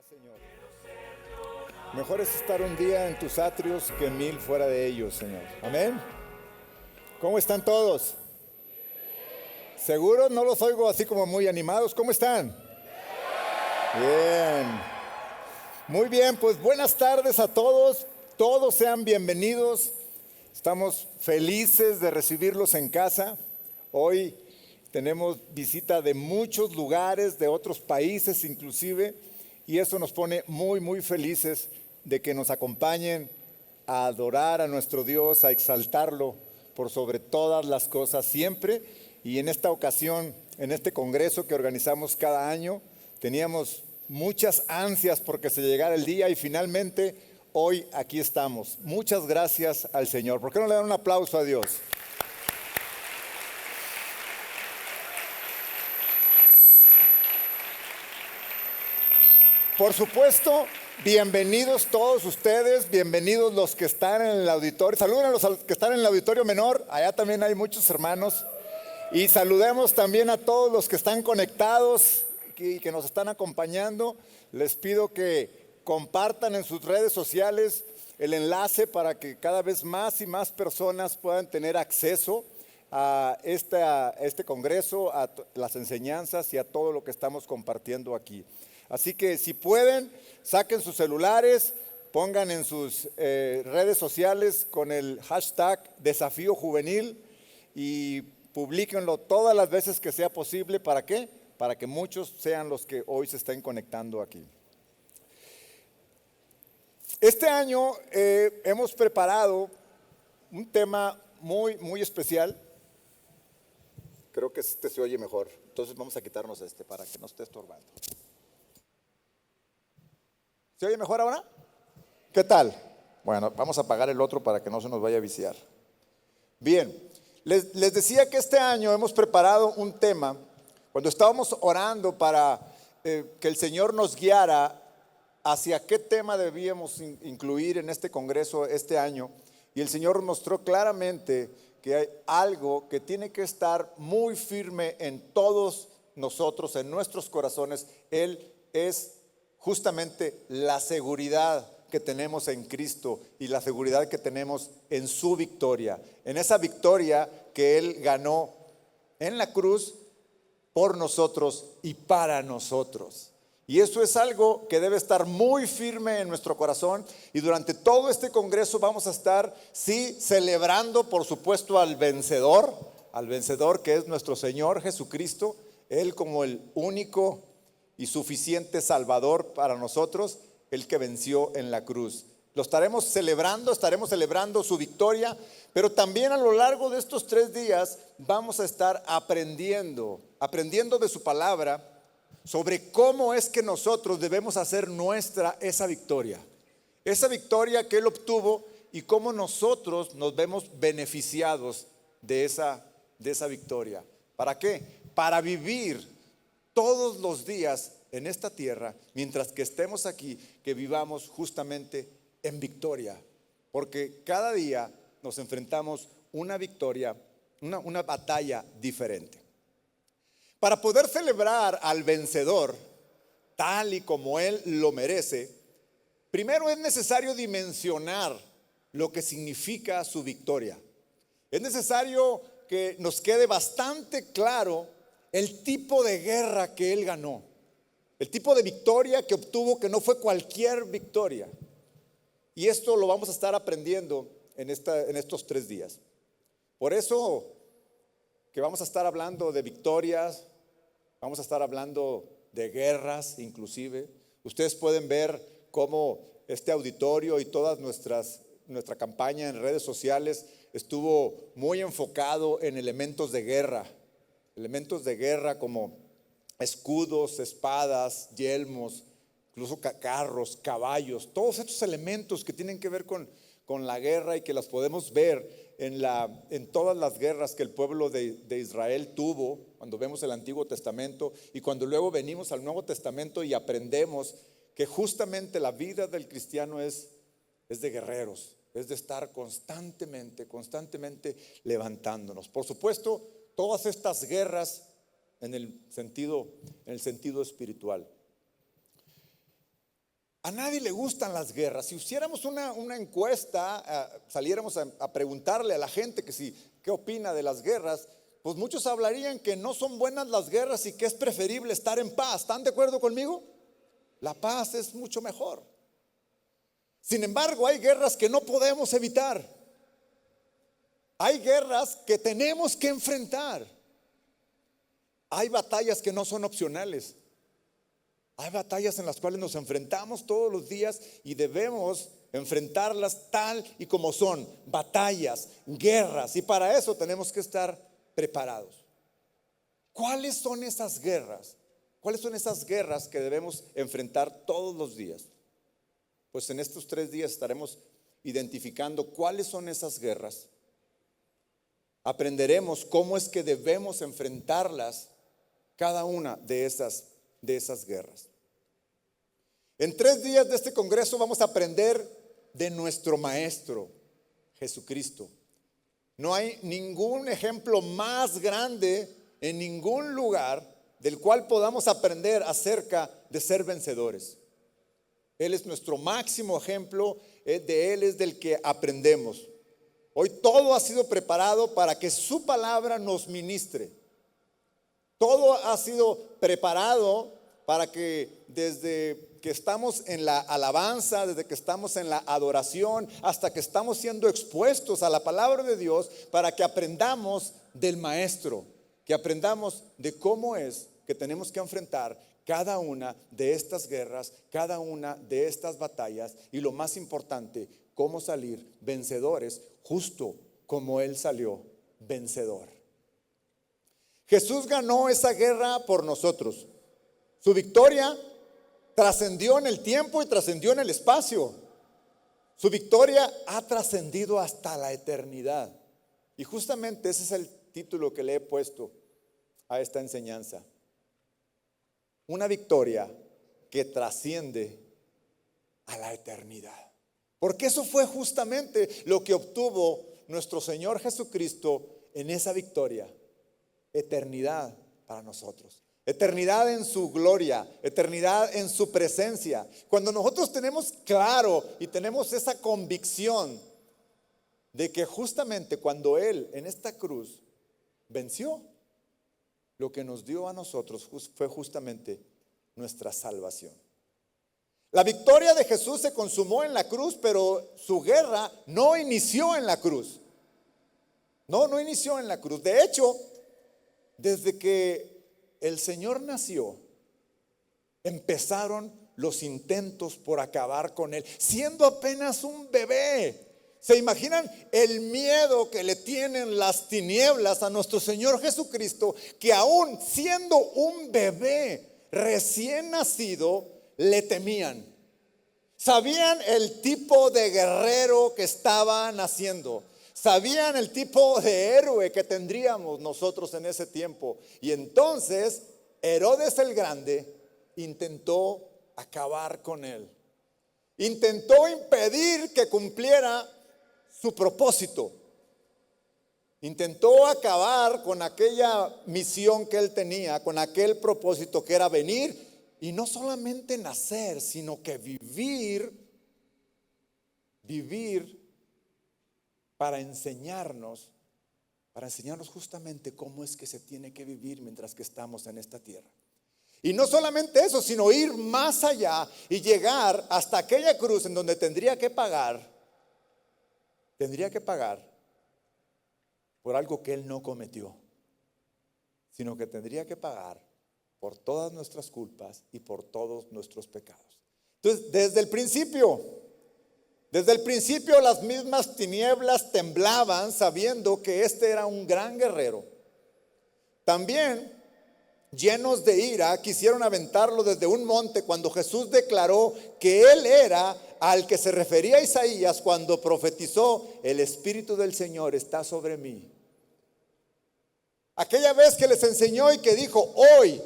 Señor. Mejor es estar un día en tus atrios que 1000 fuera de ellos, Señor. Amén. ¿Cómo están todos? ¿Seguro? No los oigo así como muy animados. ¿Cómo están? Bien. Muy bien, pues buenas tardes a todos. Todos sean bienvenidos. Estamos felices de recibirlos en casa. Hoy tenemos visita de muchos lugares, de otros países inclusive, y eso nos pone muy felices de que nos acompañen a adorar a nuestro Dios, a exaltarlo por sobre todas las cosas siempre. Y en esta ocasión, en este congreso que organizamos cada año, teníamos muchas ansias porque se llegara el día y finalmente hoy aquí estamos. Muchas gracias al Señor. ¿Por qué no le dan un aplauso a Dios? Por supuesto, bienvenidos todos ustedes, bienvenidos los que están en el auditorio. Saluden a los que están en el auditorio menor, allá también hay muchos hermanos. Y saludemos también a todos los que están conectados y que nos están acompañando. Les pido que compartan en sus redes sociales el enlace para que cada vez más y más personas puedan tener acceso a este congreso, a las enseñanzas y a todo lo que estamos compartiendo aquí. Así que si pueden, saquen sus celulares, pongan en sus redes sociales con el hashtag Desafío Juvenil y publíquenlo todas las veces que sea posible. ¿Para qué? Para que muchos sean los que hoy se estén conectando aquí. Este año hemos preparado un tema muy especial. Creo que este se oye mejor. Entonces vamos a quitarnos este para que no esté estorbando. ¿Se oye mejor ahora? ¿Qué tal? Bueno, vamos a apagar el otro para que no se nos vaya a viciar. Bien, les decía que este año hemos preparado un tema. Cuando estábamos orando para que el Señor nos guiara hacia qué tema debíamos incluir en este congreso este año, y el Señor mostró claramente que hay algo que tiene que estar muy firme en todos nosotros, en nuestros corazones. Él es justamente la seguridad que tenemos en Cristo y la seguridad que tenemos en su victoria, en esa victoria que Él ganó en la cruz por nosotros y para nosotros. Y eso es algo que debe estar muy firme en nuestro corazón, y durante todo este congreso vamos a estar, sí, celebrando por supuesto al vencedor que es nuestro Señor Jesucristo, Él como el único y suficiente Salvador para nosotros, el que venció en la cruz. Lo estaremos celebrando su victoria, pero también a lo largo de estos 3 días vamos a estar aprendiendo de su palabra sobre cómo es que nosotros debemos hacer nuestra esa victoria que Él obtuvo, y cómo nosotros nos vemos beneficiados de esa victoria. ¿Para qué? Para vivir todos los días en esta tierra, mientras que estemos aquí, que vivamos justamente en victoria, porque cada día nos enfrentamos una victoria, una batalla diferente. Para poder celebrar al vencedor tal y como Él lo merece, primero es necesario dimensionar lo que significa su victoria. Es necesario que nos quede bastante claro el tipo de guerra que Él ganó, el tipo de victoria que obtuvo, que no fue cualquier victoria. Y esto lo vamos a estar aprendiendo en estos 3 días. Por eso que vamos a estar hablando de victorias, vamos a estar hablando de guerras inclusive. Ustedes pueden ver cómo este auditorio y toda nuestra campaña en redes sociales estuvo muy enfocado en elementos de guerra como escudos, espadas, yelmos, incluso carros, caballos, todos estos elementos que tienen que ver con la guerra y que las podemos ver en todas las guerras que el pueblo de Israel tuvo cuando vemos el Antiguo Testamento, y cuando luego venimos al Nuevo Testamento y aprendemos que justamente la vida del cristiano es de guerreros, es de estar constantemente levantándonos. Por supuesto, todas estas guerras en el sentido espiritual. A nadie le gustan las guerras. Si hiciéramos una encuesta, saliéramos a preguntarle a la gente qué opina de las guerras, pues muchos hablarían que no son buenas las guerras y que es preferible estar en paz. ¿Están de acuerdo conmigo? La paz es mucho mejor. Sin embargo, hay guerras que no podemos evitar. Hay guerras que tenemos que enfrentar. Hay batallas que no son opcionales. Hay batallas en las cuales nos enfrentamos todos los días y debemos enfrentarlas tal y como son, batallas, guerras, y para eso tenemos que estar preparados. ¿Cuáles son esas guerras? ¿Cuáles son esas guerras que debemos enfrentar todos los días? Pues en estos 3 días estaremos identificando cuáles son esas guerras. Aprenderemos cómo es que debemos enfrentarlas, cada una de esas guerras. En 3 días de este congreso vamos a aprender de nuestro Maestro, Jesucristo. No hay ningún ejemplo más grande en ningún lugar del cual podamos aprender acerca de ser vencedores. Él es nuestro máximo ejemplo, de Él es del que aprendemos. Hoy todo ha sido preparado para que su palabra nos ministre. Todo ha sido preparado para que desde que estamos en la alabanza, desde que estamos en la adoración, hasta que estamos siendo expuestos a la palabra de Dios, para que aprendamos del Maestro, que aprendamos de cómo es que tenemos que enfrentar cada una de estas guerras, cada una de estas batallas, y lo más importante, cómo salir vencedores, justo como Él salió vencedor. Jesús ganó esa guerra por nosotros. Su victoria trascendió en el tiempo y trascendió en el espacio. Su victoria ha trascendido hasta la eternidad. Y justamente ese es el título que le he puesto a esta enseñanza. Una victoria que trasciende a la eternidad. Porque eso fue justamente lo que obtuvo nuestro Señor Jesucristo en esa victoria. Eternidad para nosotros. Eternidad en su gloria, eternidad en su presencia. Cuando nosotros tenemos claro y tenemos esa convicción de que justamente cuando Él en esta cruz venció, lo que nos dio a nosotros fue justamente nuestra salvación. La victoria de Jesús se consumó en la cruz, pero su guerra no inició en la cruz. No inició en la cruz. De hecho, desde que el Señor nació, empezaron los intentos por acabar con Él, siendo apenas un bebé. ¿Se imaginan el miedo que le tienen las tinieblas a nuestro Señor Jesucristo? Que aún siendo un bebé recién nacido, le temían. Sabían el tipo de guerrero que estaba naciendo. Sabían el tipo de héroe que tendríamos nosotros en ese tiempo. Y entonces Herodes el Grande intentó acabar con él. Intentó impedir que cumpliera su propósito. Intentó acabar con aquella misión que él tenía, con aquel propósito que era venir y no solamente nacer, sino que vivir para enseñarnos justamente cómo es que se tiene que vivir mientras que estamos en esta tierra. Y no solamente eso, sino ir más allá y llegar hasta aquella cruz en donde tendría que pagar por algo que Él no cometió, sino que tendría que pagar por todas nuestras culpas y por todos nuestros pecados. Entonces, desde el principio las mismas tinieblas temblaban sabiendo que este era un gran guerrero. También, llenos de ira, quisieron aventarlo desde un monte cuando Jesús declaró que Él era al que se refería Isaías cuando profetizó: el Espíritu del Señor está sobre mí. Aquella vez que les enseñó y que dijo: hoy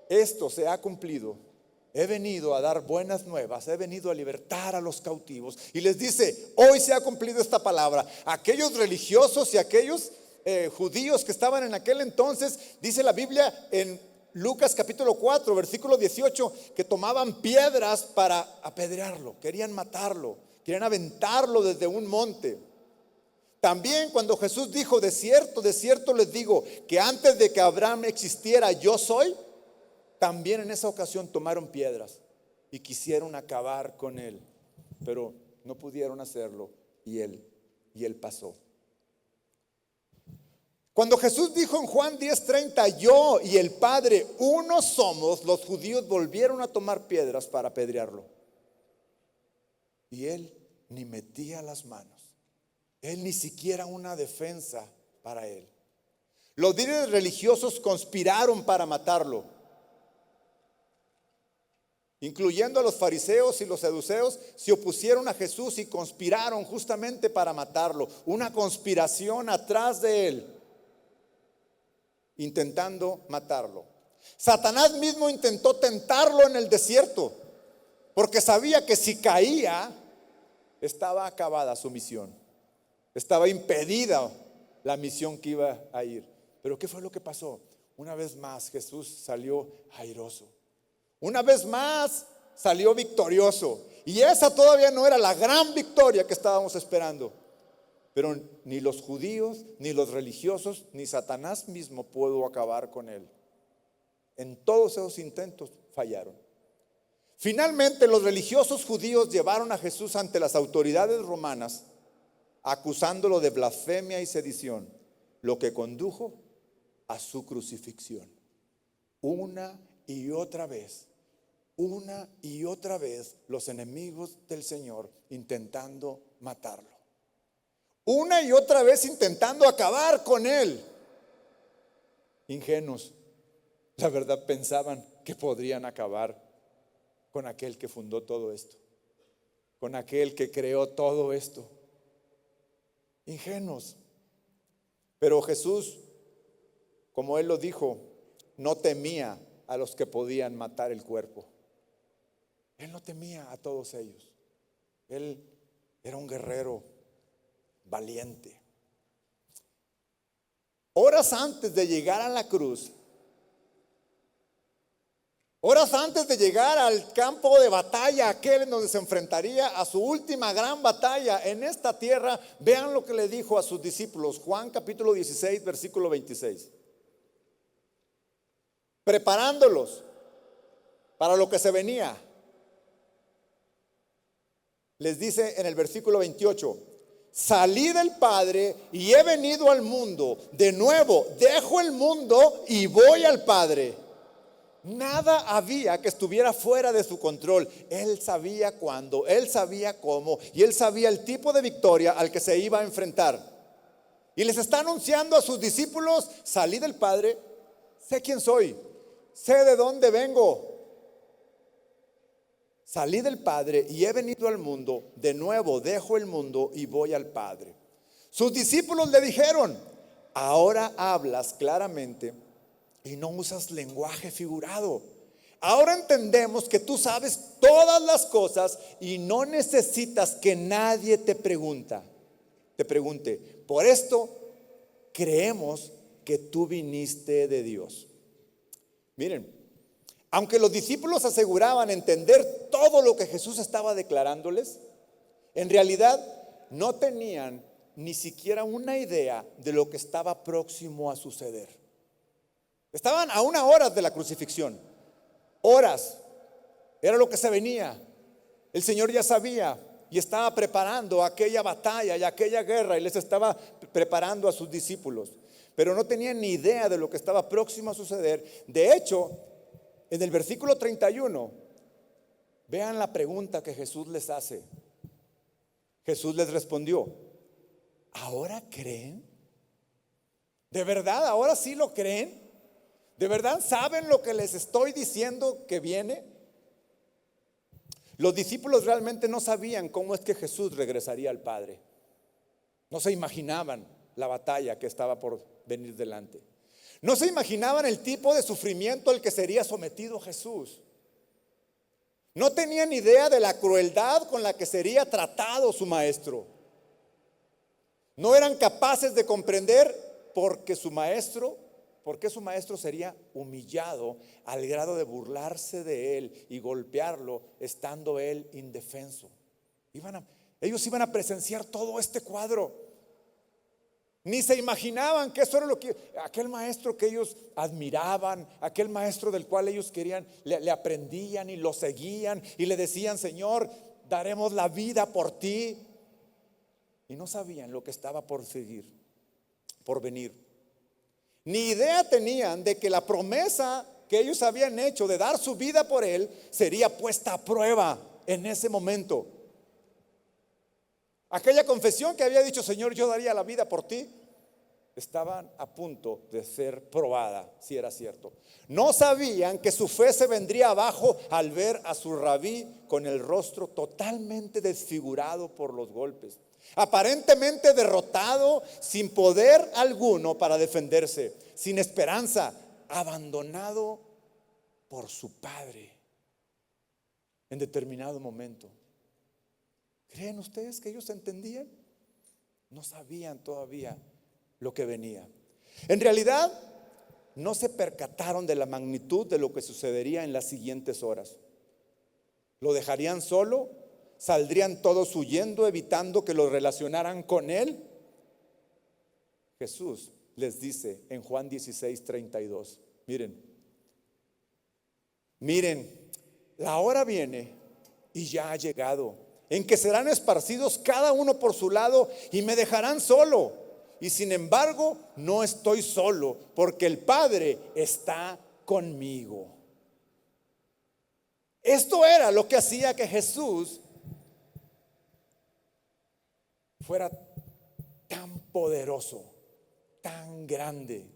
esto se ha cumplido. He venido a dar buenas nuevas, he venido a libertar a los cautivos. Y les dice: hoy se ha cumplido esta palabra. Aquellos religiosos y aquellos judíos que estaban en aquel entonces, dice la Biblia en Lucas capítulo 4, versículo 18, que tomaban piedras para apedrearlo, querían matarlo, querían aventarlo desde un monte. También cuando Jesús dijo, de cierto les digo, que antes de que Abraham existiera, yo soy, también en esa ocasión tomaron piedras y quisieron acabar con él, pero no pudieron hacerlo y él pasó. Cuando Jesús dijo en Juan 10:30, yo y el Padre uno somos, los judíos volvieron a tomar piedras para apedrearlo. Y él ni metía las manos. Él ni siquiera una defensa para él. Los líderes religiosos conspiraron para matarlo, incluyendo a los fariseos y los saduceos, se opusieron a Jesús y conspiraron justamente para matarlo. Una conspiración atrás de él, intentando matarlo. Satanás mismo intentó tentarlo en el desierto, porque sabía que si caía, estaba acabada su misión. Estaba impedida la misión que iba a ir. Pero ¿qué fue lo que pasó? Una vez más Jesús salió airoso. Una vez más salió victorioso. Y esa todavía no era la gran victoria que estábamos esperando. Pero ni los judíos, ni los religiosos, ni Satanás mismo pudo acabar con él. En todos esos intentos fallaron. Finalmente los religiosos judíos llevaron a Jesús ante las autoridades romanas, acusándolo de blasfemia y sedición, lo que condujo a su crucifixión. Una y otra vez los enemigos del Señor intentando matarlo. Una y otra vez intentando acabar con él. Ingenuos, la verdad, pensaban que podrían acabar con aquel que fundó todo esto, con aquel que creó todo esto. Ingenuos. Pero Jesús, como él lo dijo, no temía a los que podían matar el cuerpo. Él no temía a todos ellos. Él era un guerrero valiente. Horas antes de llegar a la cruz, horas antes de llegar al campo de batalla, aquel en donde se enfrentaría a su última gran batalla en esta tierra, vean lo que le dijo a sus discípulos. Juan capítulo 16, versículo 26. Preparándolos para lo que se venía, les dice en el versículo 28: salí del Padre y he venido al mundo. De nuevo, dejo el mundo y voy al Padre. Nada había que estuviera fuera de su control. Él sabía cuándo, él sabía cómo, y él sabía el tipo de victoria al que se iba a enfrentar. Y les está anunciando a sus discípulos: salí del Padre, sé quién soy, sé de dónde vengo. Salí del Padre y he venido al mundo. De nuevo dejo el mundo y voy al Padre. Sus discípulos le dijeron: ahora hablas claramente y no usas lenguaje figurado. Ahora entendemos que tú sabes todas las cosas y no necesitas que nadie te pregunte. Por esto creemos que tú viniste de Dios. Miren, aunque los discípulos aseguraban entender todo lo que Jesús estaba declarándoles, en realidad no tenían ni siquiera una idea de lo que estaba próximo a suceder. Estaban a 1 hora de la crucifixión. Horas. Era lo que se venía. El Señor ya sabía y estaba preparando aquella batalla y aquella guerra, y les estaba preparando a sus discípulos. Pero no tenían ni idea de lo que estaba próximo a suceder. De hecho, en el versículo 31, vean la pregunta que Jesús les hace. Jesús les respondió: ¿ahora creen? ¿De verdad ahora sí lo creen? ¿De verdad saben lo que les estoy diciendo que viene? Los discípulos realmente no sabían cómo es que Jesús regresaría al Padre. No se imaginaban la batalla que estaba por venir delante. No se imaginaban el tipo de sufrimiento al que sería sometido Jesús. No tenían idea de la crueldad con la que sería tratado su maestro. No eran capaces de comprender porque su maestro, ¿Por qué su maestro sería humillado al grado de burlarse de él y golpearlo estando él indefenso? Ellos iban a presenciar todo este cuadro. Ni se imaginaban que eso era lo que aquel maestro que ellos admiraban, aquel maestro del cual ellos querían, le aprendían y lo seguían y le decían: Señor, daremos la vida por ti. Y no sabían lo que estaba por venir. Ni idea tenían de que la promesa que ellos habían hecho de dar su vida por él sería puesta a prueba en ese momento. Aquella confesión que había dicho: Señor, yo daría la vida por ti, estaban a punto de ser probada si era cierto. No sabían que su fe se vendría abajo al ver a su rabí con el rostro totalmente desfigurado por los golpes, aparentemente derrotado, sin poder alguno para defenderse, sin esperanza, abandonado por su padre en determinado momento. ¿Creen ustedes que ellos entendían? No sabían todavía lo que venía. En realidad, no se percataron de la magnitud de lo que sucedería en las siguientes horas. Lo dejarían solo, saldrían todos huyendo, evitando que lo relacionaran con él. Jesús les dice en Juan 16:32, miren, la hora viene y ya ha llegado, en que serán esparcidos cada uno por su lado y me dejarán solo. Y sin embargo, no estoy solo, porque el Padre está conmigo. Esto era lo que hacía que Jesús fuera tan poderoso, tan grande,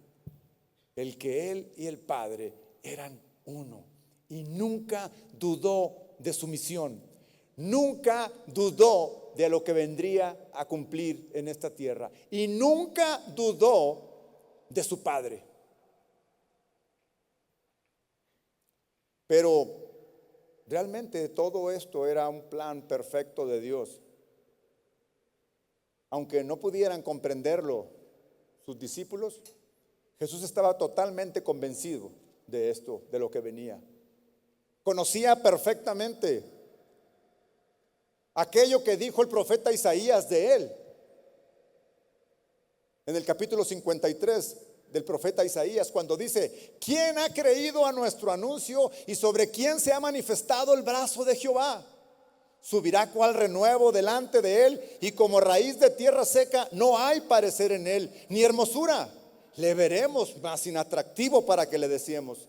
el que Él y el Padre eran uno. Y nunca dudó de su misión. Nunca dudó de lo que vendría a cumplir en esta tierra. Y nunca dudó de su Padre. Pero realmente todo esto era un plan perfecto de Dios. Aunque no pudieran comprenderlo sus discípulos, Jesús estaba totalmente convencido de esto, de lo que venía. Conocía perfectamente aquello que dijo el profeta Isaías de él. En el capítulo 53 del profeta Isaías, cuando dice: ¿quién ha creído a nuestro anuncio y sobre quién se ha manifestado el brazo de Jehová? Subirá cual renuevo delante de él, y como raíz de tierra seca no hay parecer en él, ni hermosura. Le veremos más inatractivo para que le deseemos.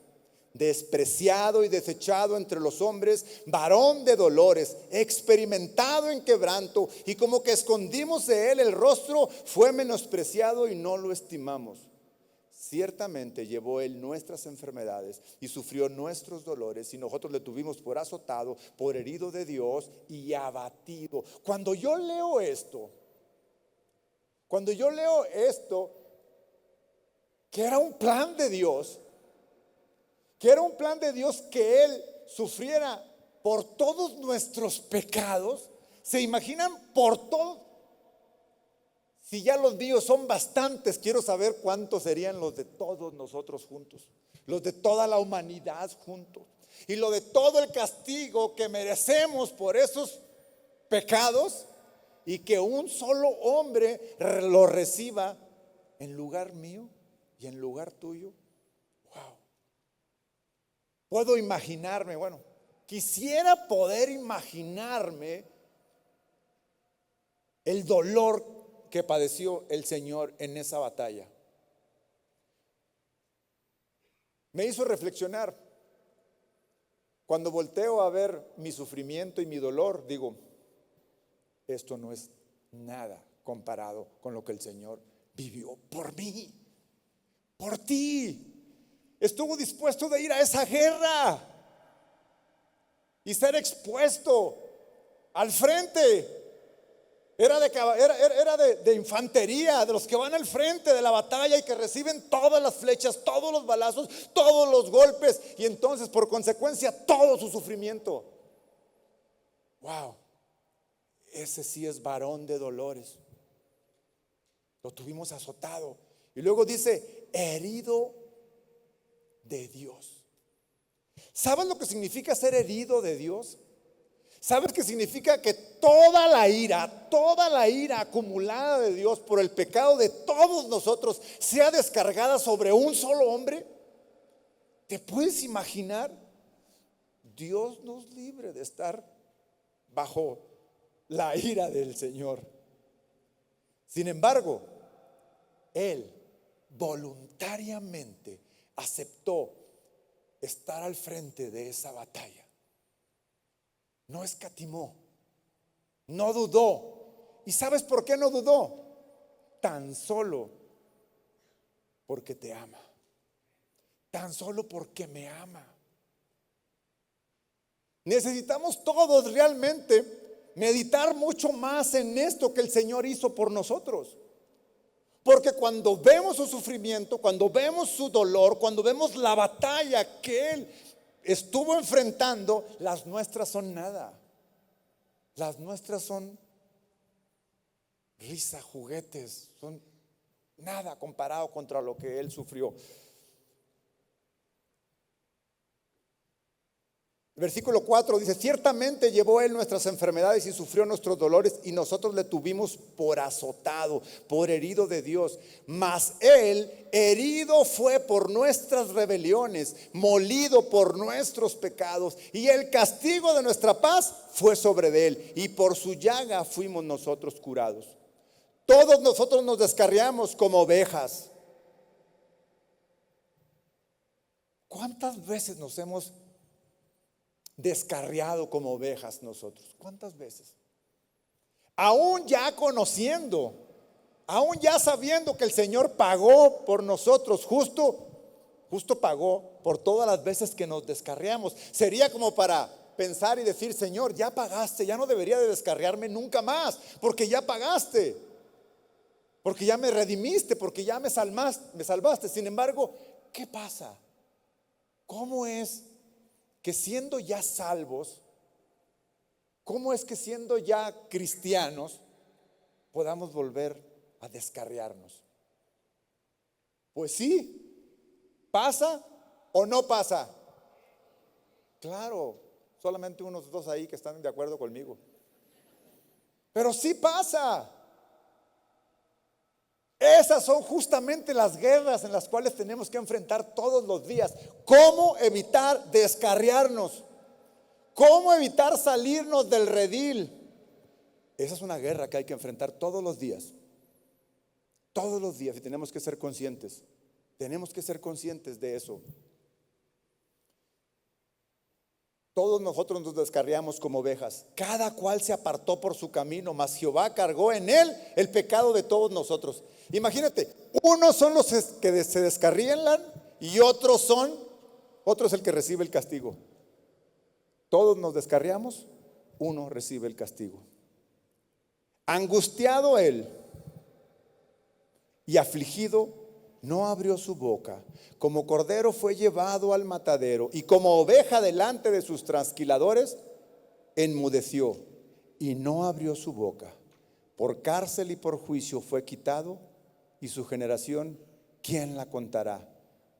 Despreciado y desechado entre los hombres, varón de dolores, experimentado en quebranto, y como que escondimos de él el rostro, fue menospreciado y no lo estimamos. Ciertamente llevó él nuestras enfermedades y sufrió nuestros dolores, y nosotros le tuvimos por azotado, por herido de Dios y abatido. Cuando yo leo esto, que era un plan de Dios, que Él sufriera por todos nuestros pecados. ¿Se imaginan por todos? Si ya los míos son bastantes, quiero saber cuántos serían los de todos nosotros juntos, los de toda la humanidad juntos, y lo de todo el castigo que merecemos por esos pecados, y que un solo hombre lo reciba en lugar mío y en lugar tuyo. Wow. Puedo imaginarme, quisiera poder imaginarme el dolor que padeció el Señor en esa batalla. Me hizo reflexionar. Cuando volteo a ver mi sufrimiento y mi dolor, digo: esto no es nada comparado con lo que el Señor vivió por mí, por ti. Estuvo dispuesto de ir a esa guerra y ser expuesto al frente. Era de infantería, de los que van al frente de la batalla y que reciben todas las flechas, todos los balazos, todos los golpes, y entonces por consecuencia todo su sufrimiento. Wow, ese sí es varón de dolores. Lo tuvimos azotado. Y luego dice: herido de Dios. ¿Sabes lo que significa ser herido de Dios? ¿Sabes qué significa? Que toda la ira acumulada de Dios por el pecado de todos nosotros sea descargada sobre un solo hombre. ¿Te puedes imaginar? Dios nos libre de estar bajo la ira del Señor. Sin embargo, Él voluntariamente aceptó estar al frente de esa batalla. No escatimó, no dudó. ¿Y sabes por qué no dudó? Tan solo porque te ama. Tan solo porque me ama. Necesitamos todos realmente meditar mucho más en esto que el Señor hizo por nosotros. Porque cuando vemos su sufrimiento, cuando vemos su dolor, cuando vemos la batalla que Él estuvo enfrentando, las nuestras son nada. Las nuestras son risa, juguetes, son nada comparado contra lo que Él sufrió. Versículo 4 dice: ciertamente llevó Él nuestras enfermedades y sufrió nuestros dolores, y nosotros le tuvimos por azotado, por herido de Dios. Mas Él herido fue por nuestras rebeliones, molido por nuestros pecados, y el castigo de nuestra paz fue sobre Él, y por su llaga fuimos nosotros curados. Todos nosotros nos descarriamos como ovejas. ¿Cuántas veces nos hemos descarriado como ovejas nosotros? ¿Cuántas veces? Aún ya conociendo, aún ya sabiendo que el Señor pagó por nosotros, justo pagó por todas las veces que nos descarriamos. Sería como para pensar y decir: Señor, ya pagaste, ya no debería de descarriarme nunca más, porque ya pagaste, porque ya me redimiste, porque ya me salvaste. Sin embargo, ¿qué pasa? ¿Cómo es que siendo ya salvos, cómo es que siendo ya cristianos podamos volver a descarriarnos? Pues sí, ¿pasa o no pasa? Claro, solamente unos dos ahí que están de acuerdo conmigo. Pero sí pasa. Esas son justamente las guerras en las cuales tenemos que enfrentar todos los días. ¿Cómo evitar descarriarnos? ¿Cómo evitar salirnos del redil? Esa es una guerra que hay que enfrentar todos los días. Todos los días, y tenemos que ser conscientes. Tenemos que ser conscientes de eso. Todos nosotros nos descarriamos como ovejas, cada cual se apartó por su camino, mas Jehová cargó en él el pecado de todos nosotros. Imagínate, unos son los que se descarrielan y otro es el que recibe el castigo. Todos nos descarriamos, uno recibe el castigo. Angustiado él y afligido, no abrió su boca. Como cordero fue llevado al matadero, y como oveja delante de sus trasquiladores, enmudeció y no abrió su boca. Por cárcel y por juicio fue quitado, y su generación, ¿quién la contará?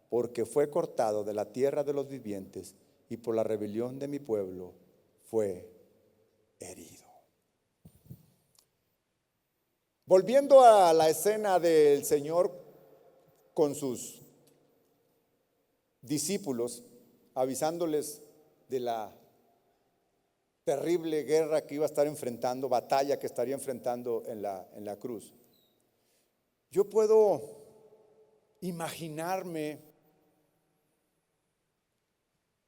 Porque fue cortado de la tierra de los vivientes, y por la rebelión de mi pueblo fue herido. Volviendo a la escena del Señor con sus discípulos, avisándoles de la terrible guerra que iba a estar enfrentando, batalla que estaría enfrentando en la cruz. Yo puedo imaginarme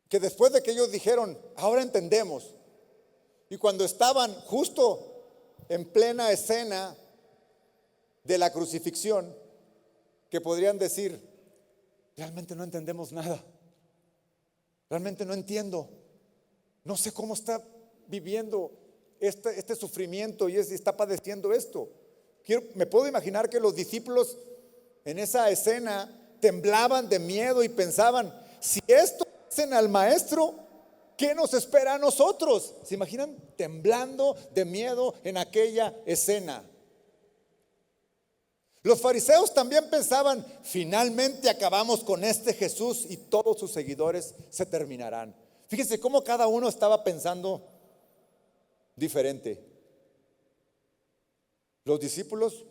que después de que ellos dijeron: ahora entendemos, y cuando estaban justo en plena escena de la crucifixión, que podrían decir: realmente no entendemos nada, realmente no entiendo, no sé cómo está viviendo este sufrimiento y está padeciendo esto. Me puedo imaginar que los discípulos en esa escena temblaban de miedo y pensaban: si esto hacen al maestro, ¿qué nos espera a nosotros? ¿Se imaginan temblando de miedo en aquella escena? Los fariseos también pensaban, finalmente acabamos con este Jesús y todos sus seguidores se terminarán. Fíjense cómo cada uno estaba pensando diferente. Los discípulos,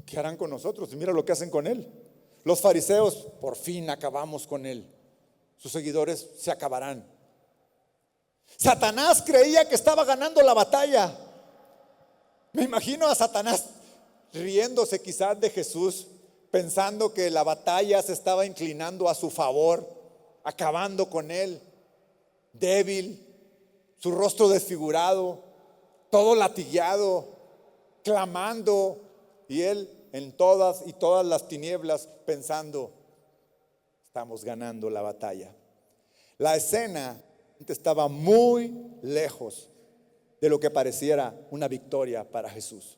¿qué harán con nosotros? Y mira lo que hacen con él. Los fariseos, por fin acabamos con él. Sus seguidores se acabarán. Satanás creía que estaba ganando la batalla. Me imagino a Satanás riéndose quizás de Jesús, pensando que la batalla se estaba inclinando a su favor, acabando con él, débil, su rostro desfigurado, todo latigueado, clamando, y él en todas las tinieblas pensando, estamos ganando la batalla. La escena estaba muy lejos de lo que pareciera una victoria para Jesús.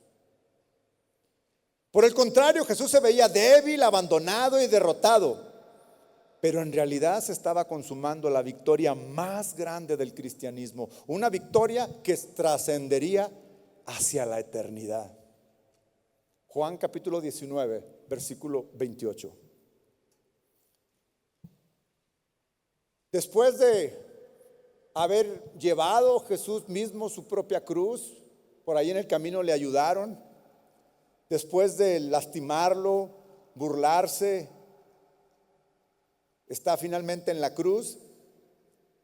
Por el contrario, Jesús se veía débil, abandonado y derrotado, pero en realidad se estaba consumando la victoria más grande del cristianismo, una victoria que trascendería hacia la eternidad. Juan capítulo 19, versículo 28. Después de haber llevado Jesús mismo su propia cruz, por ahí en el camino le ayudaron, después de lastimarlo, burlarse, está finalmente en la cruz.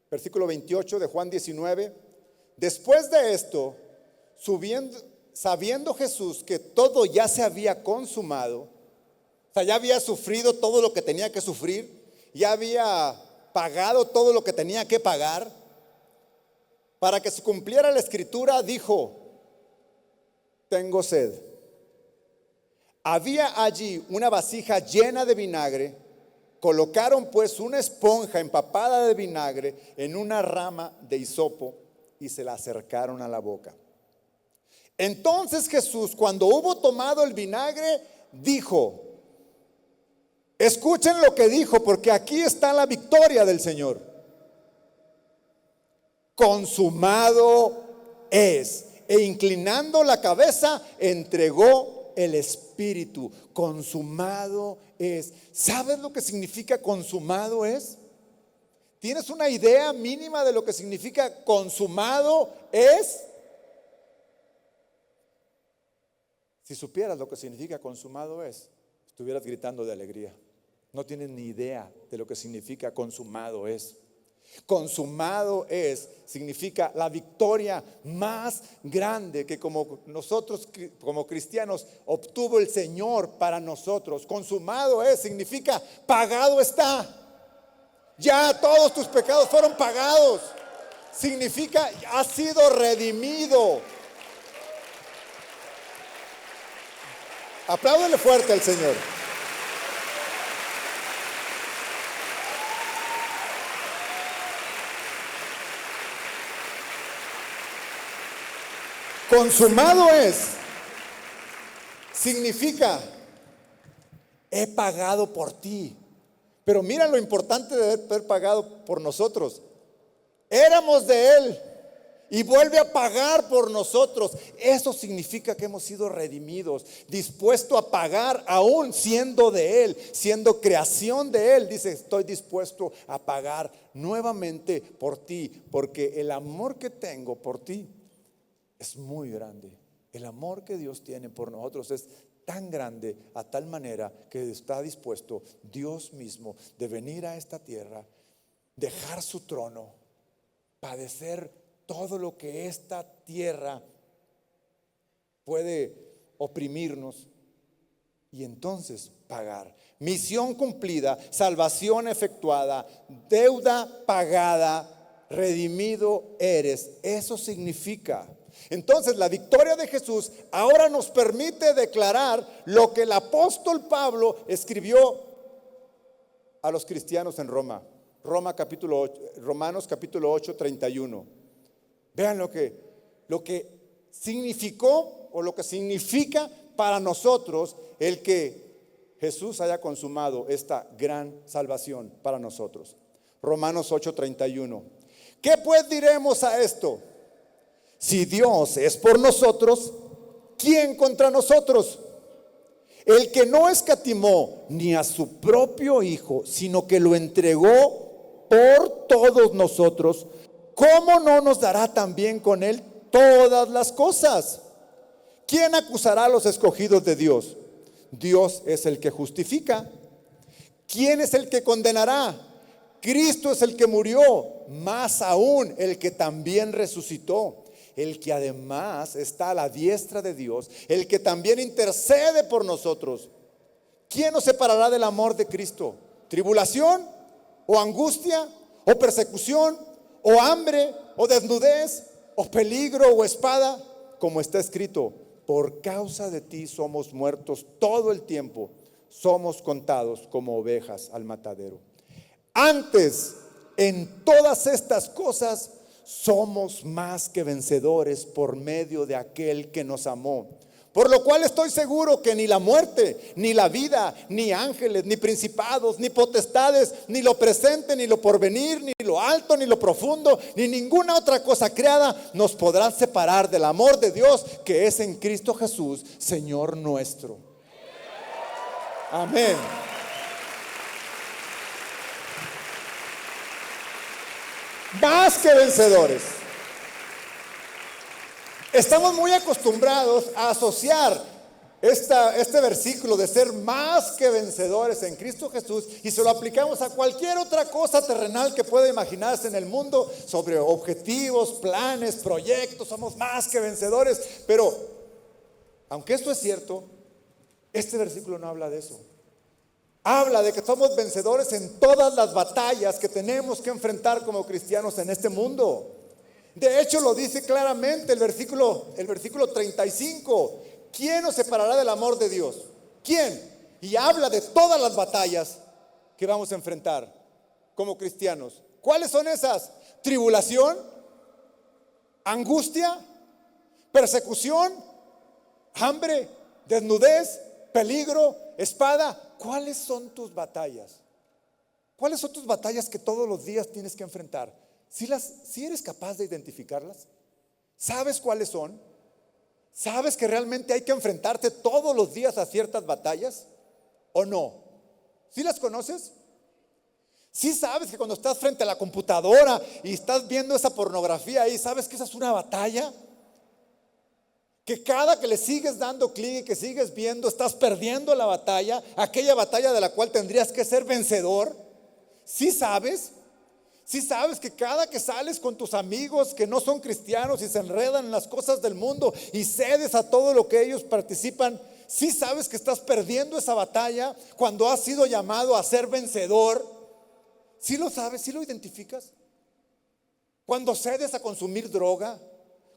Versículo 28 de Juan 19. Después de esto, sabiendo Jesús que todo ya se había consumado, o sea, ya había sufrido todo lo que tenía que sufrir, ya había pagado todo lo que tenía que pagar, para que se cumpliera la escritura, dijo: tengo sed. Había allí una vasija llena de vinagre. Colocaron pues una esponja empapada de vinagre en una rama de hisopo y se la acercaron a la boca. Entonces Jesús, cuando hubo tomado el vinagre, dijo, escuchen lo que dijo, porque aquí está la victoria del Señor. Consumado es. E inclinando la cabeza, entregó el espíritu. Consumado es. ¿Sabes lo que significa consumado es? ¿Tienes una idea mínima de lo que significa consumado es? Si supieras lo que significa consumado es, estuvieras gritando de alegría. No tienes ni idea de lo que significa consumado es. Consumado es, significa la victoria más grande que como nosotros, como cristianos, obtuvo el Señor para nosotros. Consumado es, significa pagado está. Ya todos tus pecados fueron pagados. Significa has sido redimido. Apláudele fuerte al Señor. Consumado es, significa he pagado por ti. Pero mira lo importante de haber pagado por nosotros. Éramos de Él y vuelve a pagar por nosotros. Eso significa que hemos sido redimidos, dispuesto a pagar aún siendo de Él, siendo creación de Él. Dice, estoy dispuesto a pagar nuevamente por ti, porque el amor que tengo por ti es muy grande. El amor que Dios tiene por nosotros es tan grande, a tal manera que está dispuesto Dios mismo de venir a esta tierra, dejar su trono, padecer todo lo que esta tierra puede oprimirnos y entonces pagar. Misión cumplida, salvación efectuada, deuda pagada, redimido eres. Eso significa. Entonces la victoria de Jesús ahora nos permite declarar lo que el apóstol Pablo escribió a los cristianos en Roma. Romanos capítulo 8, 31. Vean lo que significó o lo que significa para nosotros el que Jesús haya consumado esta gran salvación para nosotros. Romanos 8, 31. ¿Qué pues diremos a esto? Si Dios es por nosotros, ¿quién contra nosotros? El que no escatimó ni a su propio Hijo, sino que lo entregó por todos nosotros, ¿cómo no nos dará también con Él todas las cosas? ¿Quién acusará a los escogidos de Dios? Dios es el que justifica. ¿Quién es el que condenará? Cristo es el que murió, más aún el que también resucitó, el que además está a la diestra de Dios, el que también intercede por nosotros. ¿Quién nos separará del amor de Cristo? ¿Tribulación? ¿O angustia? ¿O persecución? ¿O hambre? ¿O desnudez? ¿O peligro? ¿O espada? Como está escrito, por causa de ti somos muertos todo el tiempo, somos contados como ovejas al matadero. Antes, en todas estas cosas, somos más que vencedores por medio de aquel que nos amó. Por lo cual estoy seguro que ni la muerte, ni la vida, ni ángeles, ni principados, ni potestades, ni lo presente, ni lo porvenir, ni lo alto, ni lo profundo, ni ninguna otra cosa creada nos podrán separar del amor de Dios que es en Cristo Jesús, Señor nuestro. Amén. Más que vencedores. Estamos muy acostumbrados a asociar este versículo de ser más que vencedores en Cristo Jesús y se lo aplicamos a cualquier otra cosa terrenal que pueda imaginarse en el mundo, sobre objetivos, planes, proyectos. Somos más que vencedores. Pero aunque esto es cierto, este versículo no habla de eso. Habla de que somos vencedores en todas las batallas que tenemos que enfrentar como cristianos en este mundo. De hecho, lo dice claramente el versículo 35. ¿Quién nos separará del amor de Dios? ¿Quién? Y habla de todas las batallas que vamos a enfrentar como cristianos. ¿Cuáles son esas? Tribulación, angustia, persecución, hambre, desnudez, peligro, espada. ¿Cuáles son tus batallas? ¿Cuáles son tus batallas que todos los días tienes que enfrentar? ¿Sí eres capaz de identificarlas? ¿Sabes cuáles son? ¿Sabes que realmente hay que enfrentarte todos los días a ciertas batallas? ¿O no? ¿Sí las conoces? ¿Sí sabes que cuando estás frente a la computadora y estás viendo esa pornografía ahí, sabes que esa es una batalla? Que cada que le sigues dando clic y que sigues viendo, estás perdiendo la batalla, aquella batalla de la cual tendrías que ser vencedor. ¿Sí sabes? ¿Sí sabes que cada que sales con tus amigos que no son cristianos y se enredan en las cosas del mundo y cedes a todo lo que ellos participan, sí sabes que estás perdiendo esa batalla cuando has sido llamado a ser vencedor? ¿Sí lo sabes? ¿Sí lo identificas? Cuando cedes a consumir droga,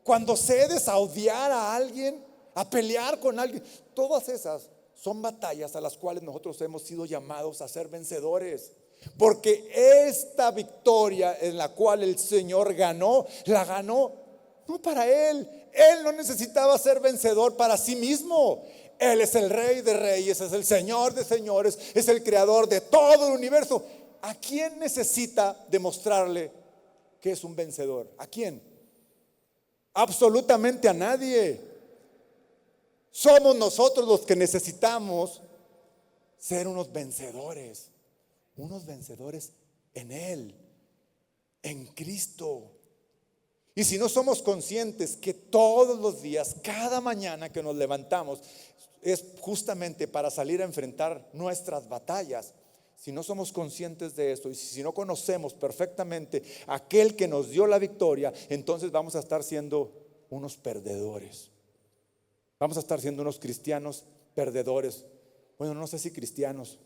cuando cedes a odiar a alguien, a pelear con alguien, todas esas son batallas a las cuales nosotros hemos sido llamados a ser vencedores. Porque esta victoria en la cual el Señor ganó, la ganó no para Él. Él no necesitaba ser vencedor para sí mismo. Él es el Rey de Reyes, es el Señor de Señores, es el Creador de todo el universo. ¿A quién necesita demostrarle que es un vencedor? ¿A quién? Absolutamente a nadie. Somos nosotros los que necesitamos ser unos vencedores en Él, en Cristo. Y si no somos conscientes que todos los días, cada mañana que nos levantamos, es justamente para salir a enfrentar nuestras batallas, si no somos conscientes de esto y si no conocemos perfectamente a aquel que nos dio la victoria, entonces vamos a estar siendo unos perdedores. Vamos a estar siendo unos cristianos perdedores. Bueno, no sé si cristianos.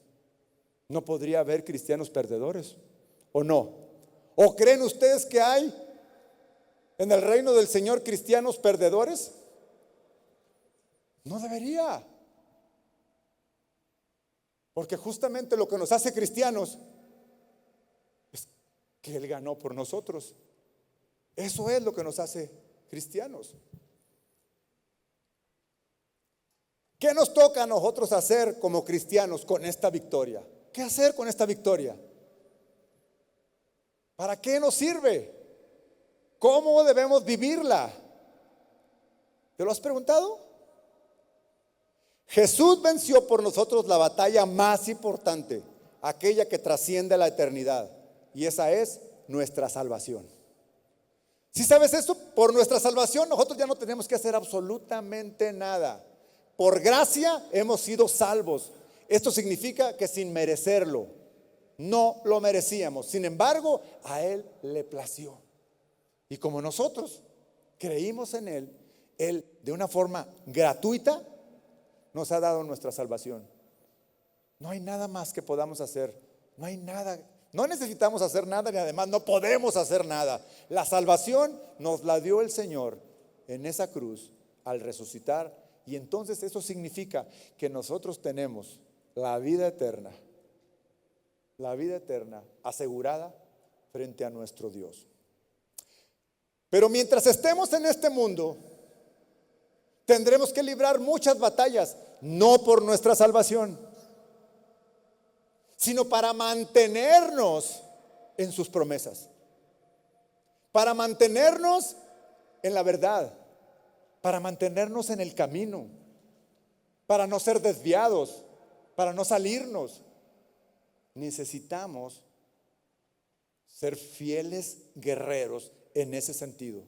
¿No podría haber cristianos perdedores? ¿O no? ¿O creen ustedes que hay en el reino del Señor cristianos perdedores? No debería. Porque justamente lo que nos hace cristianos es que Él ganó por nosotros. Eso es lo que nos hace cristianos. ¿Qué nos toca a nosotros hacer como cristianos con esta victoria? ¿Qué hacer con esta victoria? ¿Para qué nos sirve? ¿Cómo debemos vivirla? ¿Te lo has preguntado? Jesús venció por nosotros la batalla más importante, aquella que trasciende la eternidad, y esa es nuestra salvación. ¿Sí sabes eso? Por nuestra salvación nosotros ya no tenemos que hacer absolutamente nada. Por gracia hemos sido salvos. Esto significa que sin merecerlo, no lo merecíamos. Sin embargo, a Él le plació. Y como nosotros creímos en Él de una forma gratuita nos ha dado nuestra salvación. No hay nada más que podamos hacer. No hay nada. No necesitamos hacer nada y además no podemos hacer nada. La salvación nos la dio el Señor en esa cruz al resucitar. Y entonces eso significa que nosotros tenemos la vida eterna asegurada frente a nuestro Dios. Pero mientras estemos en este mundo, tendremos que librar muchas batallas, no por nuestra salvación, sino para mantenernos en sus promesas, para mantenernos en la verdad, para mantenernos en el camino, para no ser desviados, para no salirnos. Necesitamos ser fieles guerreros en ese sentido.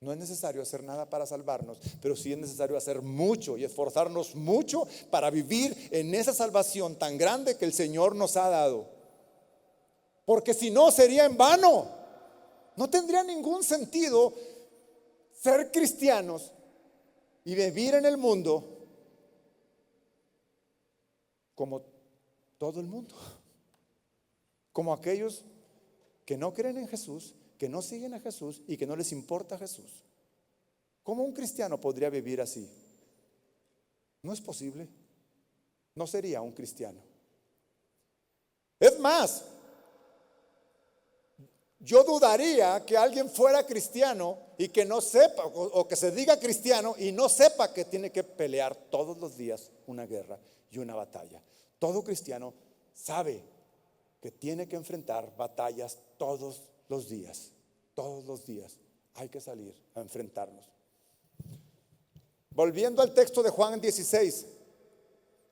No es necesario hacer nada para salvarnos, pero sí es necesario hacer mucho y esforzarnos mucho para vivir en esa salvación tan grande que el Señor nos ha dado. Porque si no, sería en vano. No tendría ningún sentido ser cristianos y vivir en el mundo como todo el mundo, como aquellos que no creen en Jesús, que no siguen a Jesús y que no les importa Jesús. ¿Cómo un cristiano podría vivir así? No es posible. No sería un cristiano. Es más, yo dudaría que alguien fuera cristiano y que no sepa, o que se diga cristiano y no sepa que tiene que pelear todos los días una guerra y una batalla. Todo cristiano sabe que tiene que enfrentar batallas todos los días. Todos los días hay que salir a enfrentarnos. Volviendo al texto de Juan 16,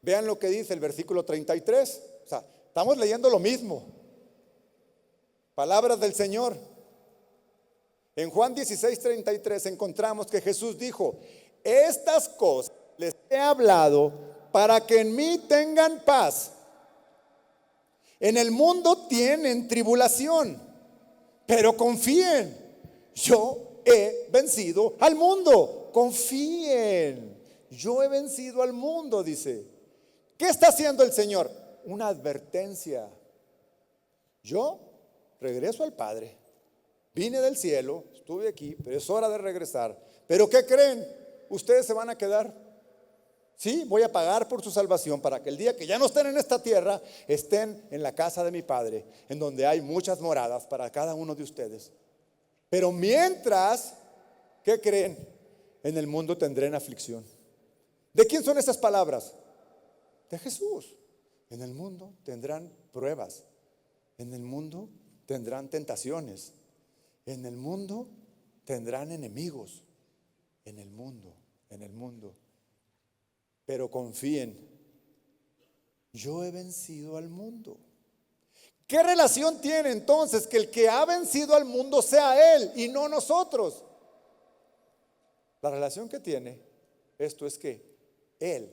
vean lo que dice el versículo 33. O sea, estamos leyendo lo mismo. Palabras del Señor. En Juan 16, 33 encontramos que Jesús dijo: estas cosas les he hablado para que en mí tengan paz. En el mundo tienen tribulación, pero confíen, yo he vencido al mundo. Confíen, yo he vencido al mundo, dice. ¿Qué está haciendo el Señor? Una advertencia. Yo regreso al Padre. Vine del cielo, estuve aquí, pero es hora de regresar. ¿Pero qué creen? ¿Ustedes se van a quedar? Sí, voy a pagar por su salvación para que el día que ya no estén en esta tierra, estén en la casa de mi Padre, en donde hay muchas moradas para cada uno de ustedes. Pero mientras, ¿qué creen? En el mundo tendrán aflicción. ¿De quién son esas palabras? De Jesús. En el mundo tendrán pruebas. En el mundo tendrán tentaciones. En el mundo tendrán enemigos. En el mundo. Pero confíen, yo he vencido al mundo. ¿Qué relación tiene entonces que el que ha vencido al mundo sea Él y no nosotros? La relación que tiene esto es que Él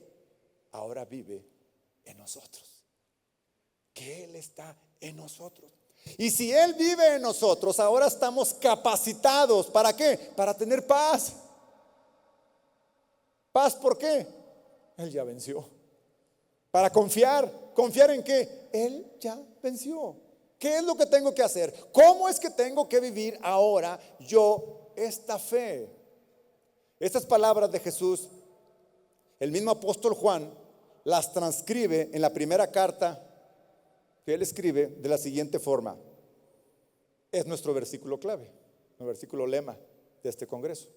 ahora vive en nosotros, que Él está en nosotros. Y si Él vive en nosotros, ahora estamos capacitados. ¿Para qué? Para tener paz. ¿Paz por qué? Él ya venció. Para confiar. ¿Confiar en qué? Él ya venció. ¿Qué es lo que tengo que hacer? ¿Cómo es que tengo que vivir ahora yo esta fe? Estas palabras de Jesús, el mismo apóstol Juan las transcribe en la primera carta que él escribe de la siguiente forma. Es nuestro versículo clave, el versículo lema de este congreso.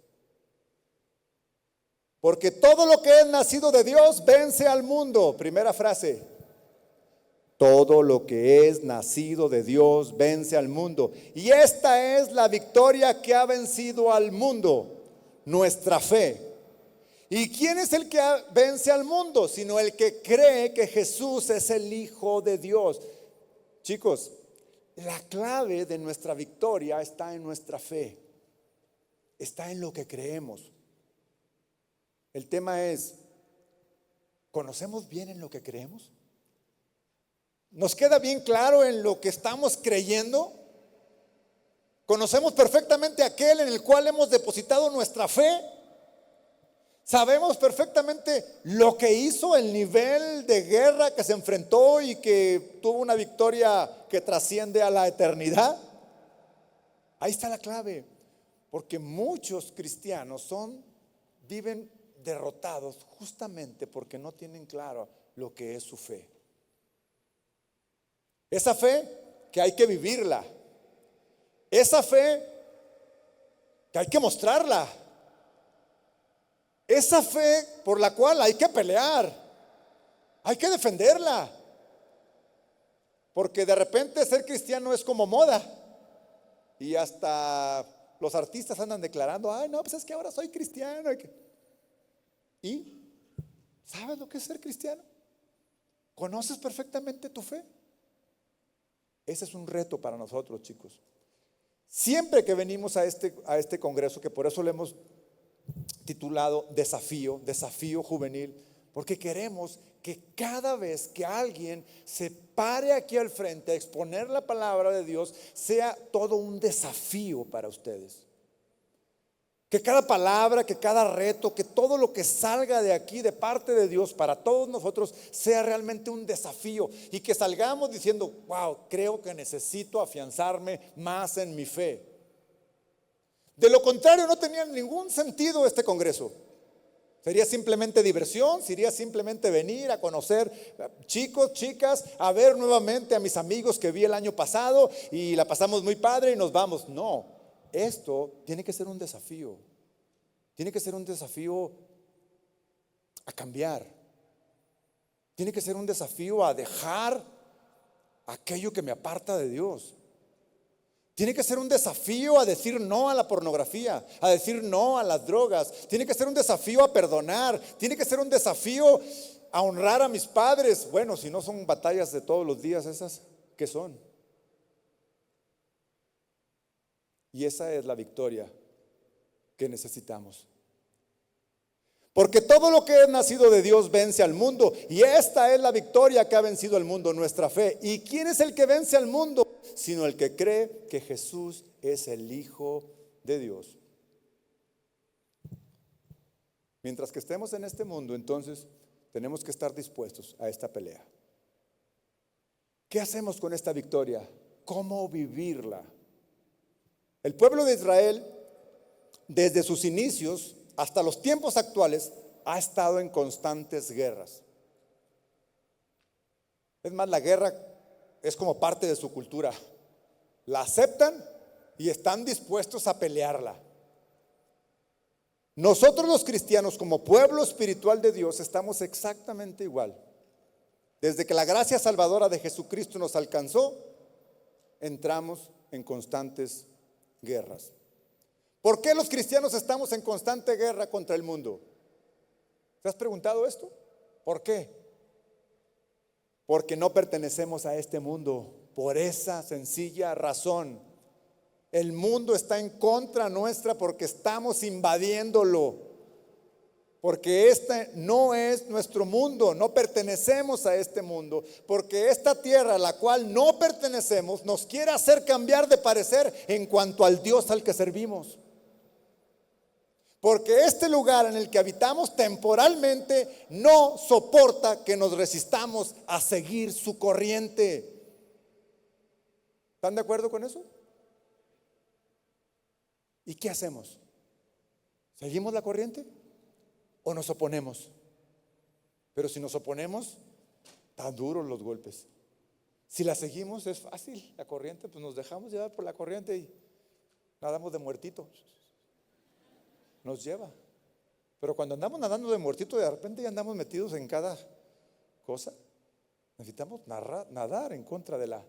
Porque todo lo que es nacido de Dios vence al mundo. Primera frase. Todo lo que es nacido de Dios vence al mundo. Y esta es la victoria que ha vencido al mundo, nuestra fe. ¿Y quién es el que vence al mundo? Sino el que cree que Jesús es el Hijo de Dios. Chicos, la clave de nuestra victoria está en nuestra fe. Está en lo que creemos. El tema es, ¿conocemos bien en lo que creemos? ¿Nos queda bien claro en lo que estamos creyendo? ¿Conocemos perfectamente aquel en el cual hemos depositado nuestra fe? ¿Sabemos perfectamente lo que hizo, el nivel de guerra que se enfrentó y que tuvo una victoria que trasciende a la eternidad? Ahí está la clave, porque muchos cristianos viven derrotados justamente porque no tienen claro lo que es su fe. Esa fe que hay que vivirla, esa fe que hay que mostrarla, esa fe por la cual hay que pelear, hay que defenderla, porque de repente ser cristiano es como moda y hasta los artistas andan declarando, ay no, pues es que ahora soy cristiano. ¿Y sabes lo que es ser cristiano? ¿Conoces perfectamente tu fe? Ese es un reto para nosotros, chicos. Siempre que venimos a este congreso, que por eso le hemos titulado Desafío Juvenil, porque queremos que cada vez que alguien se pare aquí al frente a exponer la palabra de Dios, sea todo un desafío para ustedes. Que cada palabra, que cada reto, que todo lo que salga de aquí de parte de Dios para todos nosotros sea realmente un desafío y que salgamos diciendo, wow, creo que necesito afianzarme más en mi fe. De lo contrario, no tenía ningún sentido este congreso. Sería simplemente diversión, sería simplemente venir a conocer chicos, chicas, a ver nuevamente a mis amigos que vi el año pasado y la pasamos muy padre y nos vamos. No, esto tiene que ser un desafío. Tiene que ser un desafío a cambiar. Tiene que ser un desafío a dejar aquello que me aparta de Dios. Tiene que ser un desafío a decir no a la pornografía, a decir no a las drogas. Tiene que ser un desafío a perdonar. Tiene que ser un desafío a honrar a mis padres. Bueno, si no son batallas de todos los días esas, ¿qué son? Y esa es la victoria que necesitamos. Porque todo lo que es nacido de Dios vence al mundo. Y esta es la victoria que ha vencido al mundo, nuestra fe. ¿Y quién es el que vence al mundo? Sino el que cree que Jesús es el Hijo de Dios. Mientras que estemos en este mundo, entonces tenemos que estar dispuestos a esta pelea. ¿Qué hacemos con esta victoria? ¿Cómo vivirla? El pueblo de Israel, desde sus inicios hasta los tiempos actuales, ha estado en constantes guerras. Es más, la guerra es como parte de su cultura. La aceptan y están dispuestos a pelearla. Nosotros los cristianos, como pueblo espiritual de Dios, estamos exactamente igual. Desde que la gracia salvadora de Jesucristo nos alcanzó, entramos en constantes guerras. ¿Por qué los cristianos estamos en constante guerra contra el mundo? ¿Te has preguntado esto? ¿Por qué? Porque no pertenecemos a este mundo. Por esa sencilla razón. El mundo está en contra nuestra porque estamos invadiéndolo. Porque este no es nuestro mundo, no pertenecemos a este mundo. Porque esta tierra a la cual no pertenecemos nos quiere hacer cambiar de parecer en cuanto al Dios al que servimos. Porque este lugar en el que habitamos temporalmente no soporta que nos resistamos a seguir su corriente. ¿Están de acuerdo con eso? ¿Y qué hacemos? ¿Seguimos la corriente o nos oponemos? Pero si nos oponemos, están duros los golpes. Si la seguimos es fácil, la corriente, pues nos dejamos llevar por la corriente y nadamos de muertito. Nos lleva. Pero cuando andamos nadando de muertito, de repente ya andamos metidos en cada cosa. Necesitamos nadar en contra de la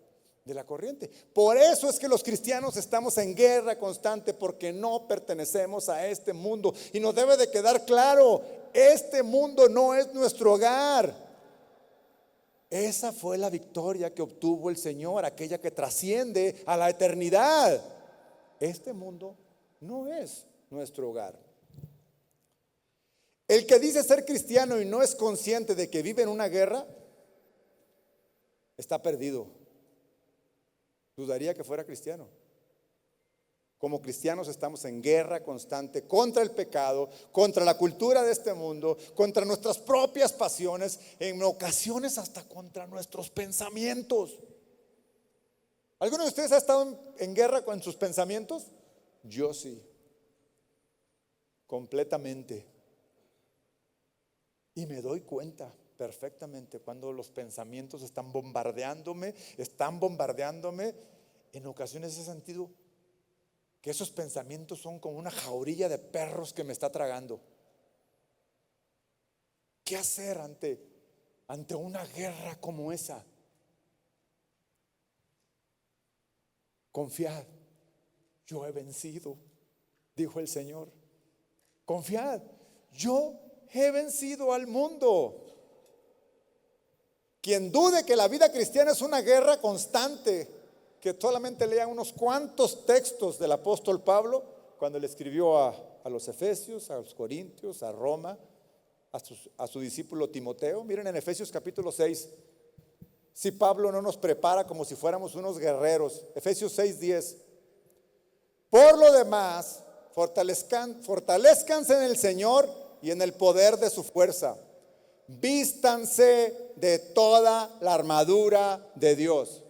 corriente. Por eso es que los cristianos estamos en guerra constante, porque no pertenecemos a este mundo. Y nos debe de quedar claro, Este mundo no es nuestro hogar. Esa fue la victoria que obtuvo el Señor, aquella que trasciende a la eternidad. Este mundo no es nuestro hogar. El que dice ser cristiano y no es consciente de que vive en una guerra, está perdido. Dudaría que fuera cristiano. Como cristianos estamos en guerra constante contra el pecado, contra la cultura de este mundo, contra nuestras propias pasiones, en ocasiones hasta contra nuestros pensamientos. ¿Alguno de ustedes ha estado en guerra con sus pensamientos? Yo sí, completamente. Y me doy cuenta perfectamente cuando los pensamientos están bombardeándome. En ocasiones he sentido que esos pensamientos son como una jauría de perros que me está tragando. ¿Qué hacer ante una guerra como esa? Confiad, yo he vencido, dijo el Señor. Confiad, yo he vencido al mundo. Quien dude que la vida cristiana es una guerra constante, que solamente lean unos cuantos textos del apóstol Pablo cuando le escribió a los Efesios, a los Corintios, a Roma, a su discípulo Timoteo. Miren en Efesios capítulo 6, si Pablo no nos prepara como si fuéramos unos guerreros. Efesios 6:10. Por lo demás, fortalezcanse en el Señor y en el poder de su fuerza. Vístanse de toda la armadura de Dios.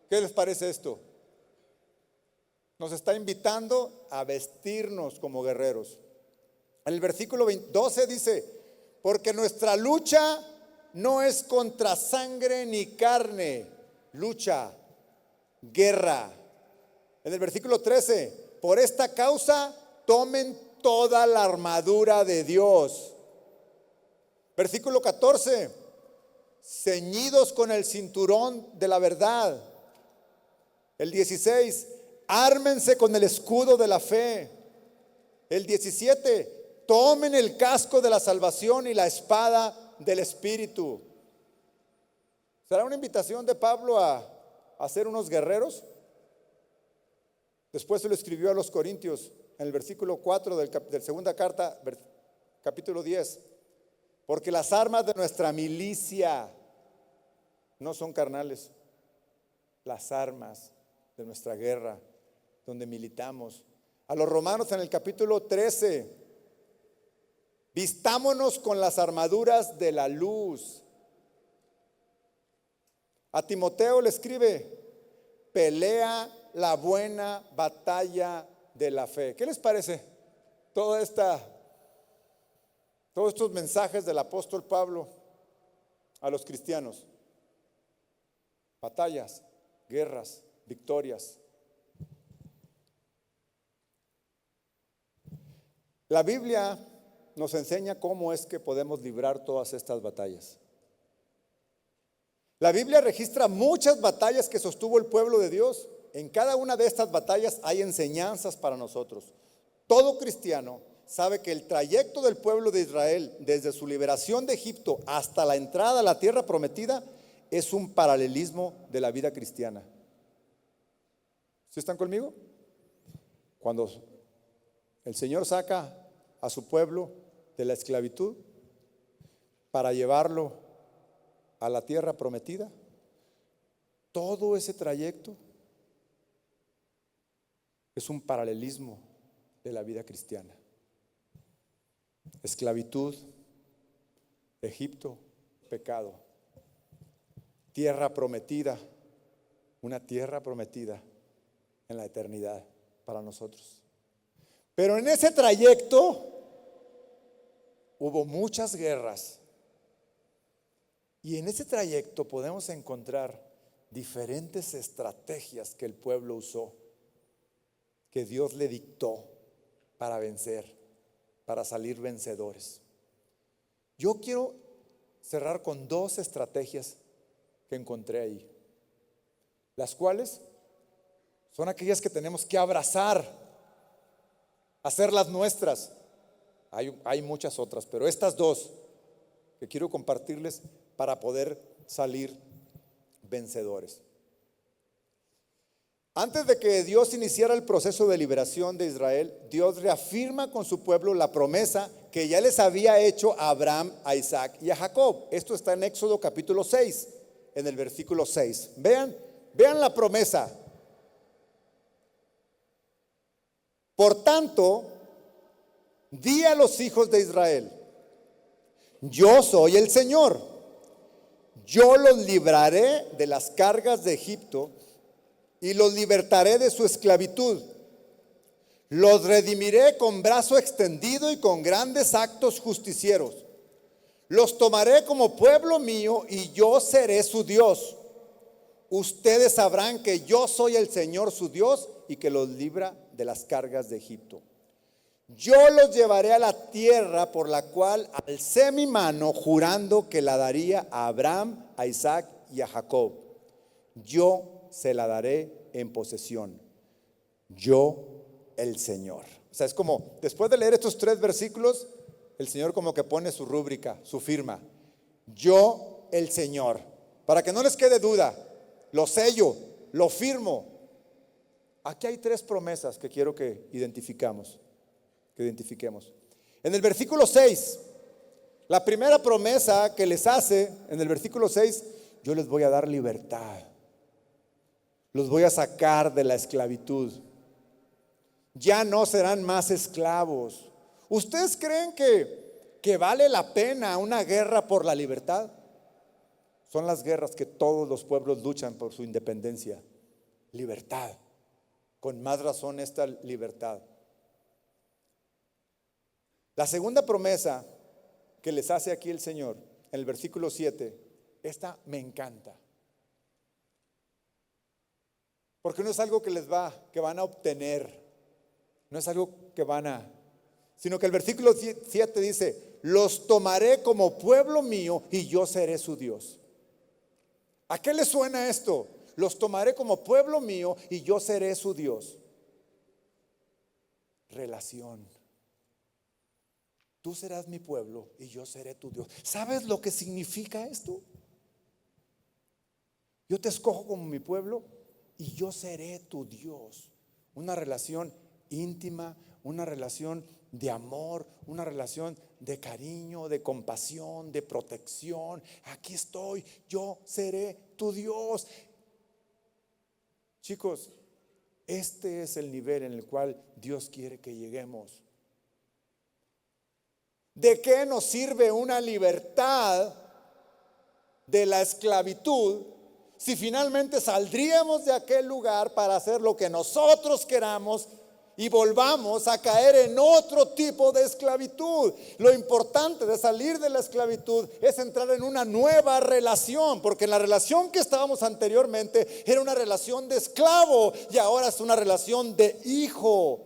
¿Qué les parece esto? Nos está invitando a vestirnos como guerreros. En el versículo 12 dice: porque nuestra lucha no es contra sangre ni carne. Lucha, guerra. En el versículo 13: por esta causa tomen toda la armadura de Dios. Versículo 14: ceñidos con el cinturón de la verdad. El 16: ármense con el escudo de la fe. El 17: tomen el casco de la salvación y la espada del Espíritu. ¿Será una invitación de Pablo a ser unos guerreros? Después se lo escribió a los Corintios en el versículo 4 de segunda carta, capítulo 10. Porque las armas de nuestra milicia no son carnales. Las armas de nuestra guerra, donde militamos. A los romanos en el capítulo 13: vistámonos con las armaduras de la luz. A Timoteo le escribe: pelea la buena batalla de la fe. ¿Qué les parece todos estos mensajes del apóstol Pablo a los cristianos? Batallas, guerras, victorias. La Biblia nos enseña cómo es que podemos librar todas estas batallas. La Biblia registra muchas batallas que sostuvo el pueblo de Dios. En cada una de estas batallas hay enseñanzas para nosotros. Todo cristiano sabe que el trayecto del pueblo de Israel desde su liberación de Egipto hasta la entrada a la tierra prometida es un paralelismo de la vida cristiana. ¿Sí están conmigo? Cuando el Señor saca a su pueblo de la esclavitud para llevarlo a la tierra prometida, todo ese trayecto es un paralelismo de la vida cristiana. Esclavitud, Egipto, pecado. Tierra prometida, una tierra prometida en la eternidad para nosotros. Pero en ese trayecto hubo muchas guerras. Y en ese trayecto podemos encontrar diferentes estrategias que el pueblo usó, que Dios le dictó para vencer, para salir vencedores. Yo quiero cerrar con 2 estrategias que encontré ahí, las cuales son aquellas que tenemos que abrazar, hacerlas nuestras. Hay muchas otras, pero estas dos que quiero compartirles para poder salir vencedores. Antes de que Dios iniciara el proceso de liberación de Israel, Dios reafirma con su pueblo la promesa que ya les había hecho a Abraham, a Isaac y a Jacob. Esto está en Éxodo capítulo 6, en el versículo 6. Vean la promesa. Por tanto, di a los hijos de Israel: yo soy el Señor. Yo los libraré de las cargas de Egipto y los libertaré de su esclavitud. Los redimiré con brazo extendido y con grandes actos justicieros. Los tomaré como pueblo mío y yo seré su Dios. Ustedes sabrán que yo soy el Señor su Dios y que los libra de las cargas de Egipto. Yo los llevaré a la tierra por la cual alcé mi mano jurando que la daría a Abraham, a Isaac y a Jacob. Yo se la daré en posesión. Yo, el Señor. O sea, es como, después de leer estos 3 versículos, el Señor como que pone su rúbrica, su firma. Yo, el Señor. Para que no les quede duda, lo sello, lo firmo. Aquí hay 3 promesas que quiero que identifiquemos. En el versículo 6, la primera promesa que les hace, en el versículo 6, yo les voy a dar libertad. Los voy a sacar de la esclavitud. Ya no serán más esclavos. ¿Ustedes creen que vale la pena una guerra por la libertad? Son las guerras que todos los pueblos luchan por su independencia. Libertad. Con más razón esta libertad. La segunda promesa que les hace aquí el Señor, en el versículo 7, esta me encanta. Porque no es algo que van a obtener, no es algo que sino que el versículo 7 dice: los tomaré como pueblo mío y yo seré su Dios. ¿A qué le suena esto? Los tomaré como pueblo mío y yo seré su Dios. Relación. Tú serás mi pueblo y yo seré tu Dios. ¿Sabes lo que significa esto? Yo te escojo como mi pueblo y yo seré tu Dios. Una relación íntima, una relación de amor, una relación de cariño, de compasión, de protección. Aquí estoy, yo seré tu Dios. Chicos, este es el nivel en el cual Dios quiere que lleguemos. ¿De qué nos sirve una libertad de la esclavitud si finalmente saldríamos de aquel lugar para hacer lo que nosotros queramos y volvamos a caer en otro tipo de esclavitud? Lo importante de salir de la esclavitud es entrar en una nueva relación, porque la relación que estábamos anteriormente era una relación de esclavo y ahora es una relación de hijo.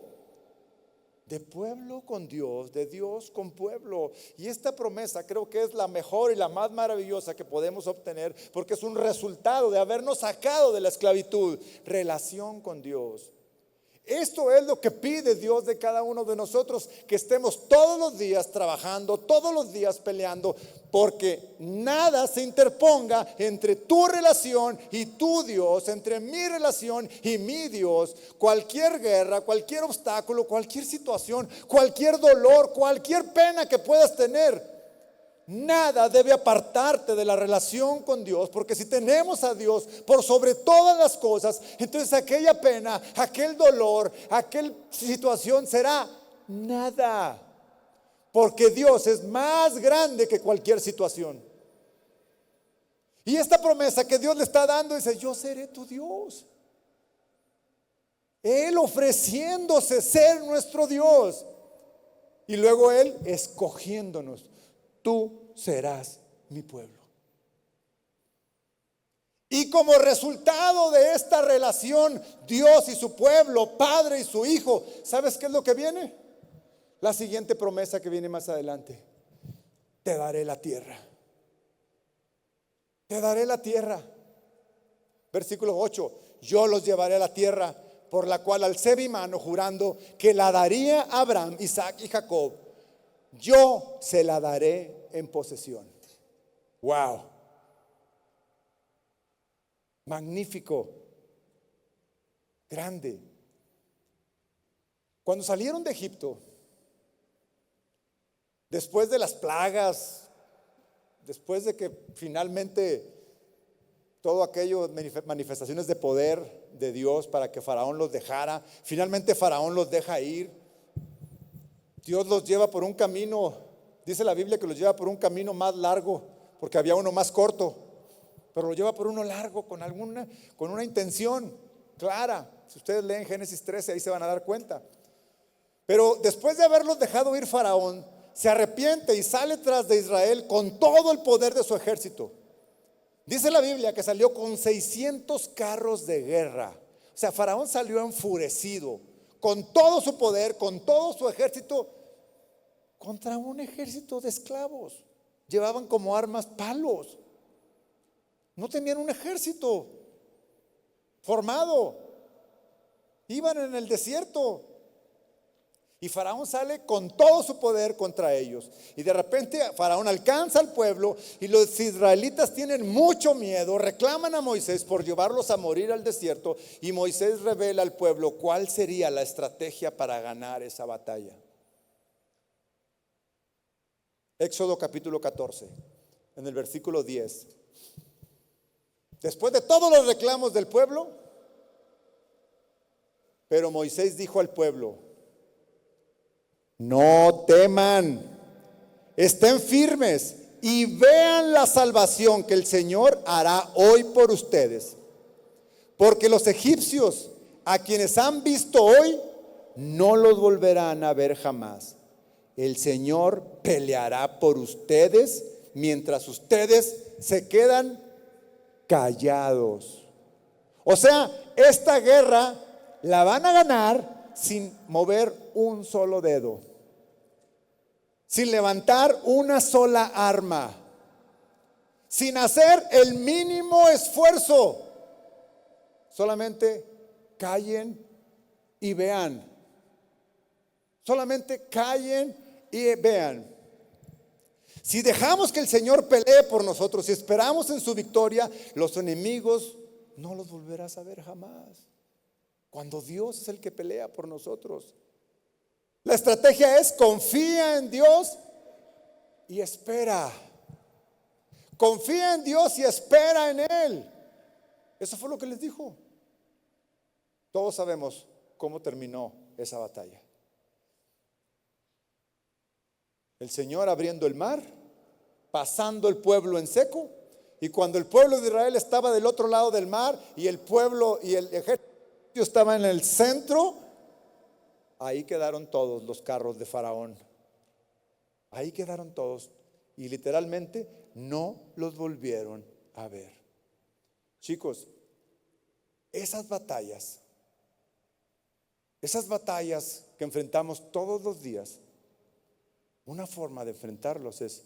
De pueblo con Dios, de Dios con pueblo. Y esta promesa creo que es la mejor y la más maravillosa que podemos obtener, porque es un resultado de habernos sacado de la esclavitud. Relación con Dios. Esto es lo que pide Dios de cada uno de nosotros, que estemos todos los días trabajando, todos los días peleando, porque nada se interponga entre tu relación y tu Dios, entre mi relación y mi Dios. Cualquier guerra, cualquier obstáculo, cualquier situación, cualquier dolor, cualquier pena que puedas tener, nada debe apartarte de la relación con Dios, porque si tenemos a Dios por sobre todas las cosas, entonces aquella pena, aquel dolor, aquella situación será nada, porque Dios es más grande que cualquier situación. Y esta promesa que Dios le está dando dice: yo seré tu Dios. Él ofreciéndose ser nuestro Dios y luego Él escogiéndonos: tú serás mi pueblo. Y como resultado de esta relación, Dios y su pueblo, Padre y su Hijo, ¿sabes qué es lo que viene? La siguiente promesa que viene más adelante: te daré la tierra. Te daré la tierra. Versículo 8: yo los llevaré a la tierra por la cual alcé mi mano jurando que la daría a Abraham, Isaac y Jacob. yo se la daré en posesión. Wow. Magnífico. Grande. Cuando salieron de Egipto, después de las plagas, después de que finalmente todo aquello, manifestaciones de poder de Dios para que Faraón los dejara, finalmente Faraón los deja ir. Dios los lleva por un camino, dice la Biblia que los lleva por un camino más largo, porque había uno más corto, pero lo lleva por uno largo con una intención clara. Si ustedes leen Génesis 13, ahí se van a dar cuenta. Pero después de haberlos dejado ir Faraón, se arrepiente y sale tras de Israel con todo el poder de su ejército. Dice la Biblia que salió con 600 carros de guerra. O sea, Faraón salió enfurecido, con todo su poder, con todo su ejército, contra un ejército de esclavos. Llevaban como armas palos. No tenían un ejército formado. Iban en el desierto. Y Faraón sale con todo su poder contra ellos. Y de repente Faraón alcanza al pueblo y los israelitas tienen mucho miedo. Reclaman a Moisés por llevarlos a morir al desierto. Y Moisés revela al pueblo cuál sería la estrategia para ganar esa batalla. Éxodo capítulo 14, en el versículo 10. Después de todos los reclamos del pueblo, pero Moisés dijo al pueblo: no teman, estén firmes y vean la salvación que el Señor hará hoy por ustedes. Porque los egipcios, a quienes han visto hoy, no los volverán a ver jamás. El Señor peleará por ustedes mientras ustedes se quedan callados. O sea, esta guerra la van a ganar sin mover un solo dedo, sin levantar una sola arma, sin hacer el mínimo esfuerzo. Solamente callen y vean. Solamente callen y vean. Si dejamos que el Señor pelee por nosotros, si esperamos en su victoria, los enemigos no los volverás a ver jamás. Cuando Dios es el que pelea por nosotros. La estrategia es: confía en Dios y espera. Confía en Dios y espera en Él. Eso fue lo que les dijo. Todos sabemos cómo terminó esa batalla. El Señor abriendo el mar, pasando el pueblo en seco, y cuando el pueblo de Israel estaba del otro lado del mar y el pueblo y el ejército estaba en el centro, ahí quedaron todos los carros de Faraón. Ahí quedaron todos y literalmente no los volvieron a ver. Chicos, esas batallas que enfrentamos todos los días, una forma de enfrentarlos es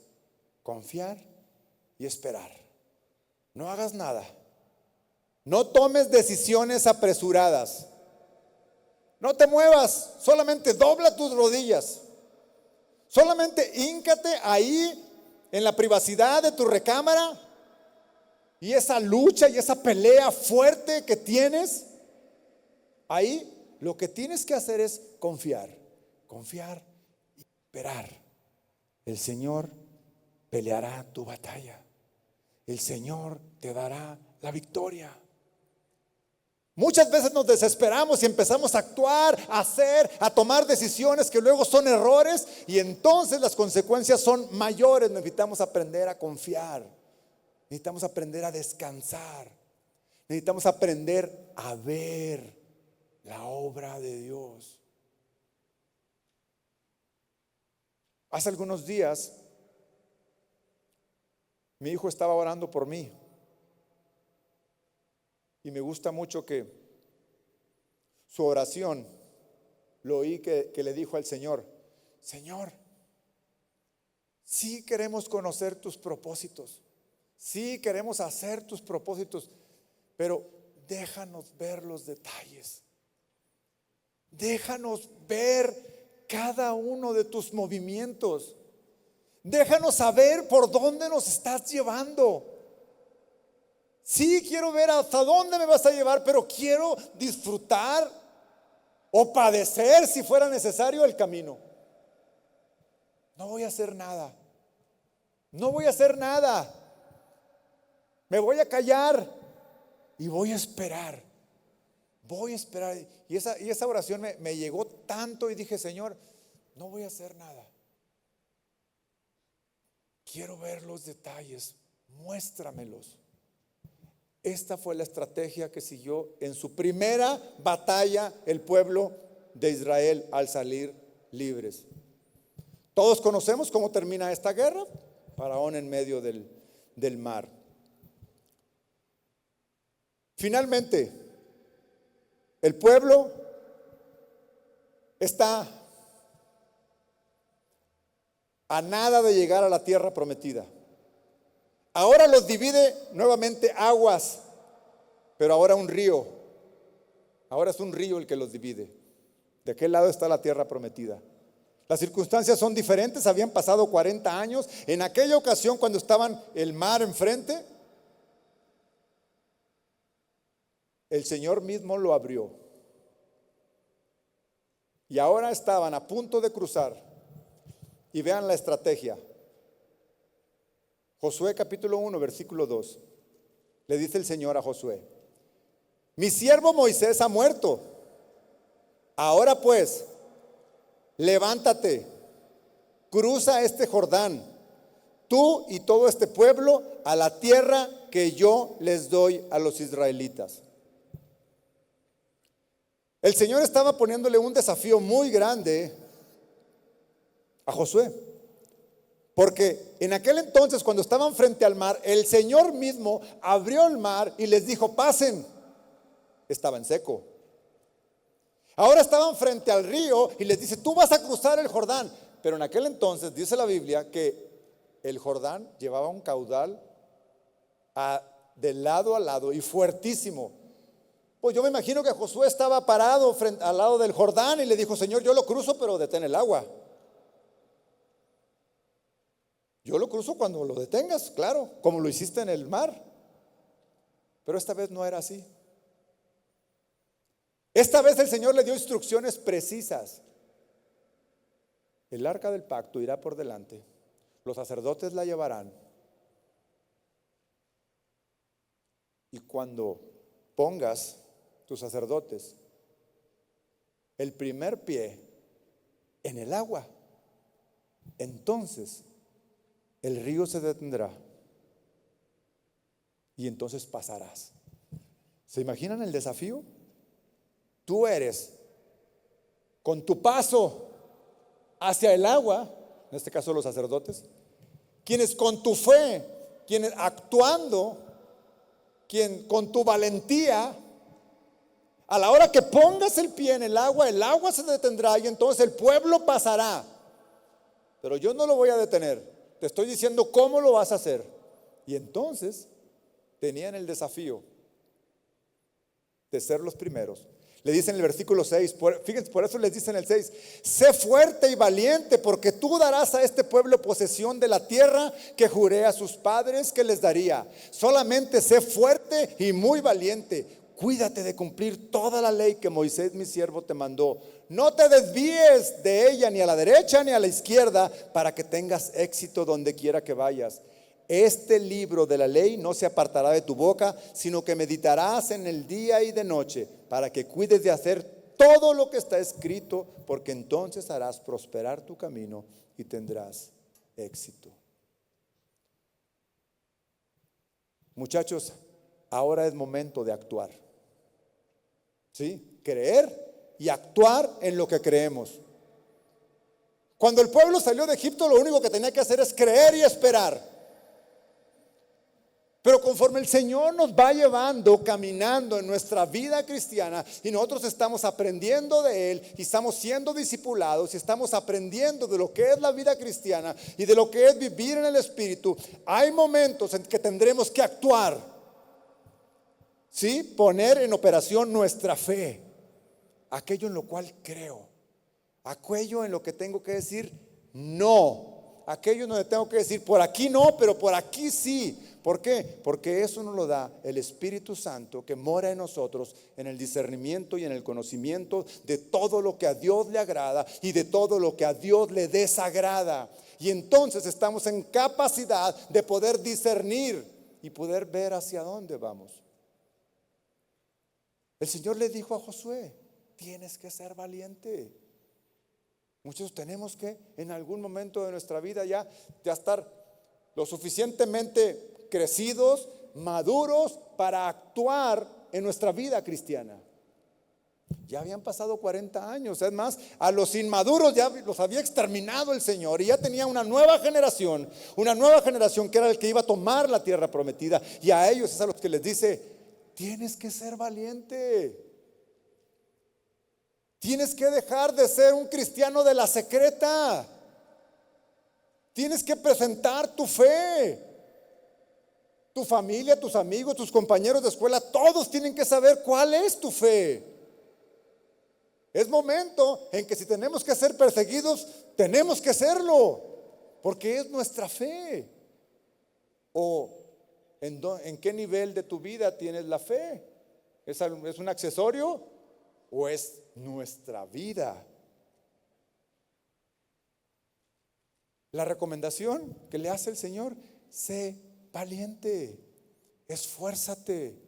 confiar y esperar. No hagas nada. No tomes decisiones apresuradas. No te muevas, solamente dobla tus rodillas. Solamente híncate ahí en la privacidad de tu recámara, y esa lucha y esa pelea fuerte que tienes, ahí lo que tienes que hacer es confiar y esperar. El Señor peleará tu batalla. El Señor te dará la victoria. Muchas veces nos desesperamos y empezamos a actuar, a hacer, a tomar decisiones que luego son errores, y entonces las consecuencias son mayores. Necesitamos aprender a confiar. Necesitamos aprender a descansar. Necesitamos aprender a ver la obra de Dios. Hace algunos días mi hijo estaba orando por mí. Y me gusta mucho que su oración, lo oí que le dijo al Señor: Señor, sí queremos conocer tus propósitos, sí queremos hacer tus propósitos, pero déjanos ver los detalles. Déjanos ver cada uno de tus movimientos. Déjanos saber por dónde nos estás llevando. Sí, quiero ver hasta dónde me vas a llevar, pero quiero disfrutar o padecer, si fuera necesario, el camino. No voy a hacer nada. No voy a hacer nada. Me voy a callar y voy a esperar. Voy a esperar. Y esa oración me llegó tanto y dije, Señor, no voy a hacer nada. Quiero ver los detalles. Muéstramelos. Esta fue la estrategia que siguió en su primera batalla el pueblo de Israel al salir libres. Todos conocemos cómo termina esta guerra. Faraón en medio del mar. Finalmente, el pueblo está a nada de llegar a la tierra prometida. Ahora los divide nuevamente aguas, pero ahora un río. Ahora es un río el que los divide. ¿De qué lado está la tierra prometida? Las circunstancias son diferentes. Habían pasado 40 años. En aquella ocasión, cuando estaban el mar enfrente, el Señor mismo lo abrió. Y ahora estaban a punto de cruzar. Y vean la estrategia. Josué capítulo 1, versículo 2. Le dice el Señor a Josué: mi siervo Moisés ha muerto. Ahora pues, levántate, cruza este Jordán, tú y todo este pueblo, a la tierra que yo les doy a los israelitas. El Señor estaba poniéndole un desafío muy grande a Josué, porque en aquel entonces, cuando estaban frente al mar, el Señor mismo abrió el mar y les dijo: pasen. Estaba en seco. Ahora estaban frente al río y les dice: tú vas a cruzar el Jordán. Pero en aquel entonces dice la Biblia que el Jordán llevaba un caudal de lado a lado y fuertísimo. Pues yo me imagino que Josué estaba parado al lado del Jordán y le dijo: Señor, yo lo cruzo, pero detén el agua. Yo lo cruzo cuando lo detengas, claro, como lo hiciste en el mar. Pero esta vez no era así. Esta vez el Señor le dio instrucciones precisas. El arca del pacto irá por delante. Los sacerdotes la llevarán. Y cuando pongas tus sacerdotes el primer pie en el agua, entonces el río se detendrá y entonces pasarás. ¿Se imaginan el desafío? Tú eres, con tu paso hacia el agua, en este caso los sacerdotes, quienes con tu fe, quienes actuando, quien con tu valentía, a la hora que pongas el pie en el agua se detendrá y entonces el pueblo pasará. Pero yo no lo voy a detener. Te estoy diciendo cómo lo vas a hacer. Y entonces tenían el desafío de ser los primeros. Le dice en el versículo 6, fíjense, por eso les dice en el 6: sé fuerte y valiente, porque tú darás a este pueblo posesión de la tierra que juré a sus padres que les daría. Solamente sé fuerte y muy valiente. Cuídate de cumplir toda la ley que Moisés mi siervo te mandó. No te desvíes de ella ni a la derecha ni a la izquierda, para que tengas éxito donde quiera que vayas. Este libro de la ley no se apartará de tu boca, sino que meditarás en el día y de noche, para que cuides de hacer todo lo que está escrito, porque entonces harás prosperar tu camino y tendrás éxito. Muchachos, ahora es momento de actuar. ¿Sí? Creer y actuar en lo que creemos. Cuando el pueblo salió de Egipto, lo único que tenía que hacer es creer y esperar. Pero conforme el Señor nos va llevando, caminando en nuestra vida cristiana, y nosotros estamos aprendiendo de Él, y estamos siendo discipulados, y estamos aprendiendo de lo que es la vida cristiana, y de lo que es vivir en el Espíritu, hay momentos en que tendremos que actuar. ¿Sí? Poner en operación nuestra fe, aquello en lo cual creo, Aquello en lo que tengo que decir no. Aquello en donde tengo que decir por aquí no, pero por aquí sí. ¿Por qué? Porque eso nos lo da el Espíritu Santo que mora en nosotros, en el discernimiento y en el conocimiento de todo lo que a Dios le agrada y de todo lo que a Dios le desagrada. Y entonces estamos en capacidad de poder discernir y poder ver hacia dónde vamos. El Señor le dijo a Josué: tienes que ser valiente. Muchos tenemos que en algún momento de nuestra vida ya estar lo suficientemente crecidos, maduros para actuar en nuestra vida cristiana. Ya habían pasado 40 años, es más, a los inmaduros ya los había exterminado el Señor y ya tenía una nueva generación que era el que iba a tomar la tierra prometida, y a ellos es a los que les dice: tienes que ser valiente. Tienes que dejar de ser un cristiano de la secreta. Tienes que presentar tu fe. Tu familia, tus amigos, tus compañeros de escuela, todos tienen que saber cuál es tu fe. Es momento en que si tenemos que ser perseguidos, tenemos que serlo, porque es nuestra fe. ¿O en qué nivel de tu vida tienes la fe? ¿Es un accesorio o es nuestra vida? La recomendación que le hace el Señor: sé valiente, esfuérzate.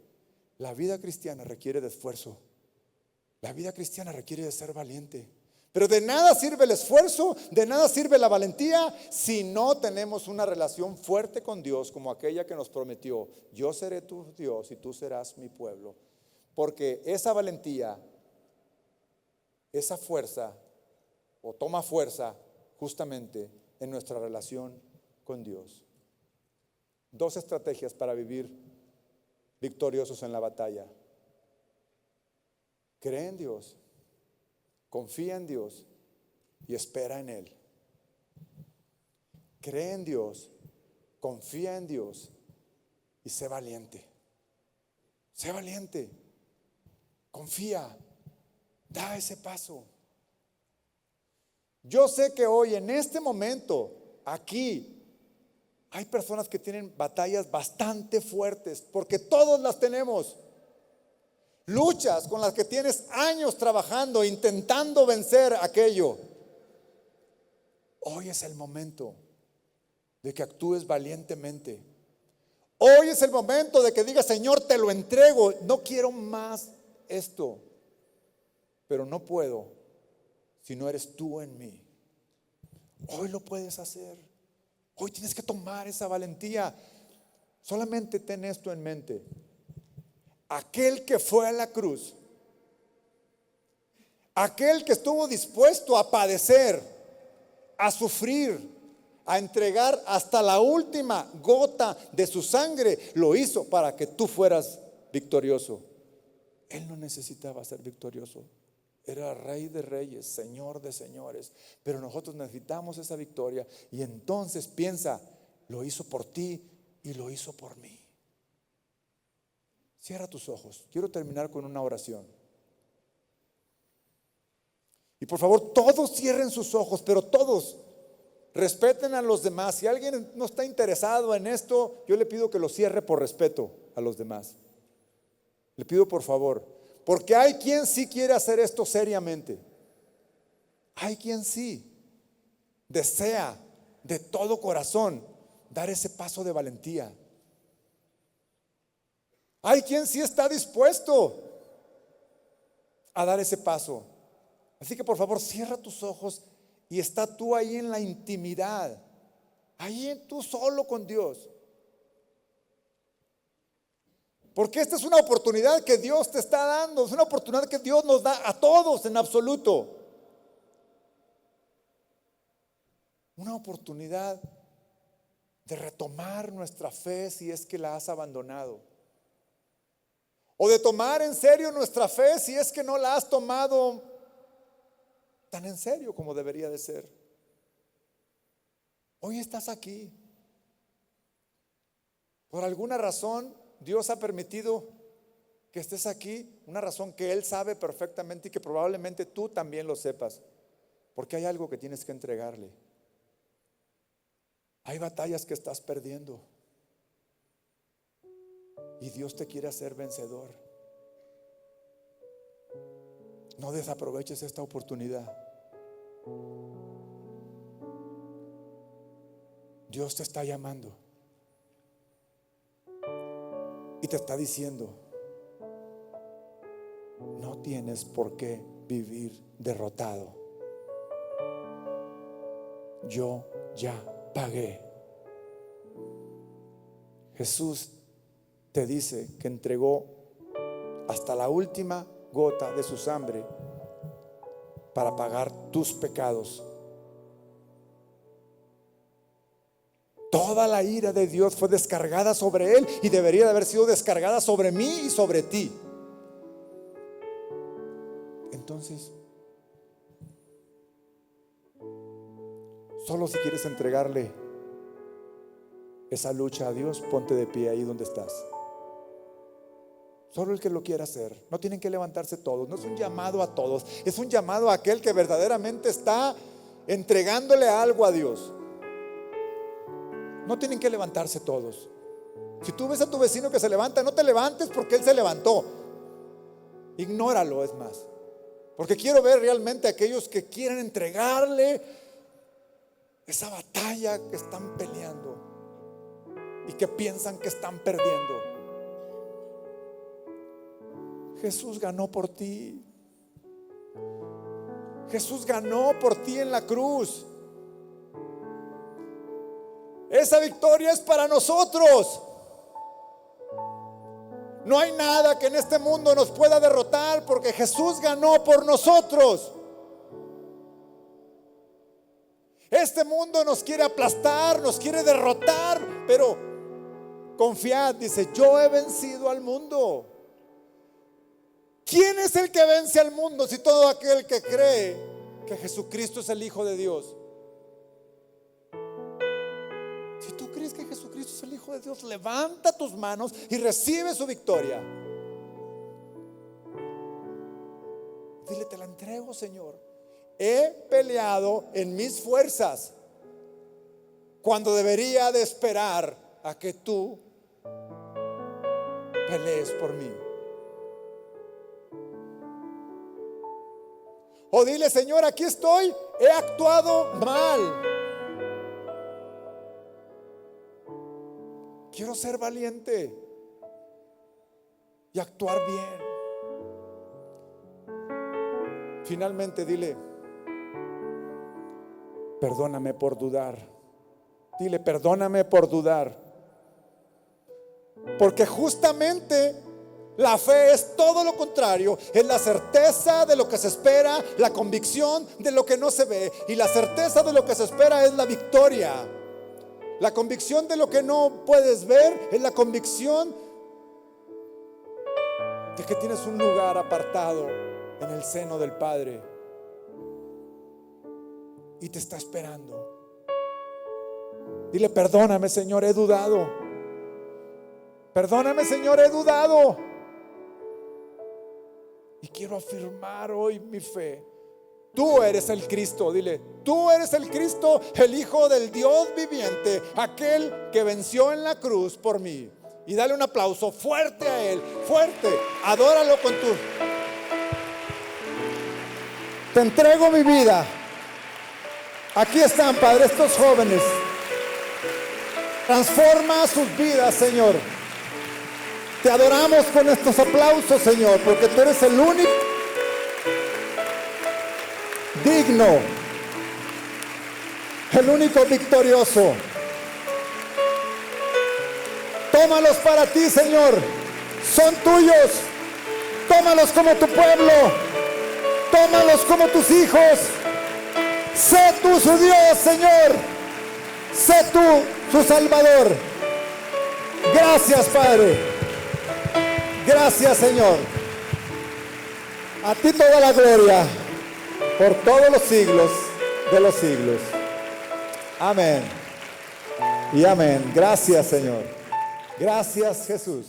La vida cristiana requiere de esfuerzo. La vida cristiana requiere de ser valiente. Pero de nada sirve el esfuerzo, de nada sirve la valentía si no tenemos una relación fuerte con Dios, como aquella que nos prometió: yo seré tu Dios y tú serás mi pueblo. Porque esa valentía, esa fuerza, o toma fuerza justamente en nuestra relación con Dios. 2 estrategias para vivir victoriosos en la batalla. Cree en Dios, confía en Dios y espera en Él. Cree en Dios, confía en Dios y sé valiente. Sé valiente, confía, da ese paso. Yo sé que hoy, en este momento, aquí, hay personas que tienen batallas bastante fuertes, porque todos las tenemos. Luchas con las que tienes años trabajando, intentando vencer aquello. Hoy es el momento de que actúes valientemente. Hoy es el momento de que digas: Señor, te lo entrego, no quiero más esto, pero no puedo si no eres tú en mí. Hoy lo puedes hacer. Hoy tienes que tomar esa valentía. Solamente ten esto en mente: aquel que fue a la cruz, aquel que estuvo dispuesto a padecer, a sufrir, a entregar hasta la última gota de su sangre, lo hizo para que tú fueras victorioso. Él no necesitaba ser victorioso. Era Rey de reyes, Señor de señores. Pero nosotros necesitamos esa victoria. Y entonces piensa: lo hizo por ti y lo hizo por mí. Cierra tus ojos. Quiero terminar con una oración. Y por favor, todos cierren sus ojos, pero todos respeten a los demás. Si alguien no está interesado en esto, yo le pido que lo cierre por respeto a los demás. Le pido por favor. Porque hay quien sí quiere hacer esto seriamente. Hay quien sí desea de todo corazón dar ese paso de valentía. Hay quien sí está dispuesto a dar ese paso. Así que por favor, cierra tus ojos y está tú ahí en la intimidad, ahí tú solo con Dios. Porque esta es una oportunidad que Dios te está dando, es una oportunidad que Dios nos da a todos en absoluto. Una oportunidad de retomar nuestra fe si es que la has abandonado. O de tomar en serio nuestra fe si es que no la has tomado tan en serio como debería de ser. Hoy estás aquí. Por alguna razón Dios ha permitido que estés aquí, una razón que Él sabe perfectamente y que probablemente tú también lo sepas. Porque hay algo que tienes que entregarle. Hay batallas que estás perdiendo y Dios te quiere hacer vencedor. No desaproveches esta oportunidad. Dios te está llamando y te está diciendo: no tienes por qué vivir derrotado. Yo ya pagué. Jesús te dice que entregó hasta la última gota de su sangre para pagar tus pecados. Toda la ira de Dios fue descargada sobre él y debería de haber sido descargada sobre mí y sobre ti. Entonces, solo si quieres entregarle esa lucha a Dios, ponte de pie ahí donde estás. Solo el que lo quiera hacer. No tienen que levantarse todos. No es un llamado a todos. Es un llamado a aquel que verdaderamente está entregándole algo a Dios. No tienen que levantarse todos. Si tú ves a tu vecino que se levanta, no te levantes porque él se levantó. Ignóralo, es más. Porque quiero ver realmente a aquellos que quieren entregarle esa batalla que están peleando y que piensan que están perdiendo. Jesús ganó por ti. Jesús ganó por ti en la cruz. Esa victoria es para nosotros. No hay nada que en este mundo nos pueda derrotar porque Jesús ganó por nosotros. Este mundo nos quiere aplastar, nos quiere derrotar, pero confiad, dice: yo he vencido al mundo. ¿Quién es el que vence al mundo si todo aquel que cree que Jesucristo es el Hijo de Dios? Si tú crees que Jesucristo es el Hijo de Dios, levanta tus manos y recibe su victoria. Dile: te la entrego, Señor. He peleado en mis fuerzas cuando debería de esperar a que tú pelees por mí. O dile: Señor, aquí estoy, he actuado mal. Quiero ser valiente y actuar bien. Finalmente dile: perdóname por dudar. Dile: perdóname por dudar. Porque justamente la fe es todo lo contrario. Es la certeza de lo que se espera, la convicción de lo que no se ve. Y la certeza de lo que se espera es la victoria. La convicción de lo que no puedes ver es la convicción de que tienes un lugar apartado en el seno del Padre y te está esperando. Dile: perdóname, Señor, he dudado. Perdóname, Señor, he dudado. Y quiero afirmar hoy mi fe. Tú eres el Cristo. Dile: tú eres el Cristo, el Hijo del Dios viviente, aquel que venció en la cruz por mí. Y dale un aplauso fuerte a Él, fuerte. Adóralo con tu... Te entrego mi vida. Aquí están, Padre, estos jóvenes. Transforma sus vidas, Señor. Te adoramos con estos aplausos, Señor, porque tú eres el único digno, el único victorioso. Tómalos para ti, Señor. Son tuyos. Tómalos como tu pueblo. Tómalos como tus hijos. Sé tú su Dios, Señor. Sé tú su Salvador. Gracias, Padre. Gracias, Señor. A ti toda la gloria por todos los siglos de los siglos. Amén y amén. Gracias, Señor. Gracias, Jesús.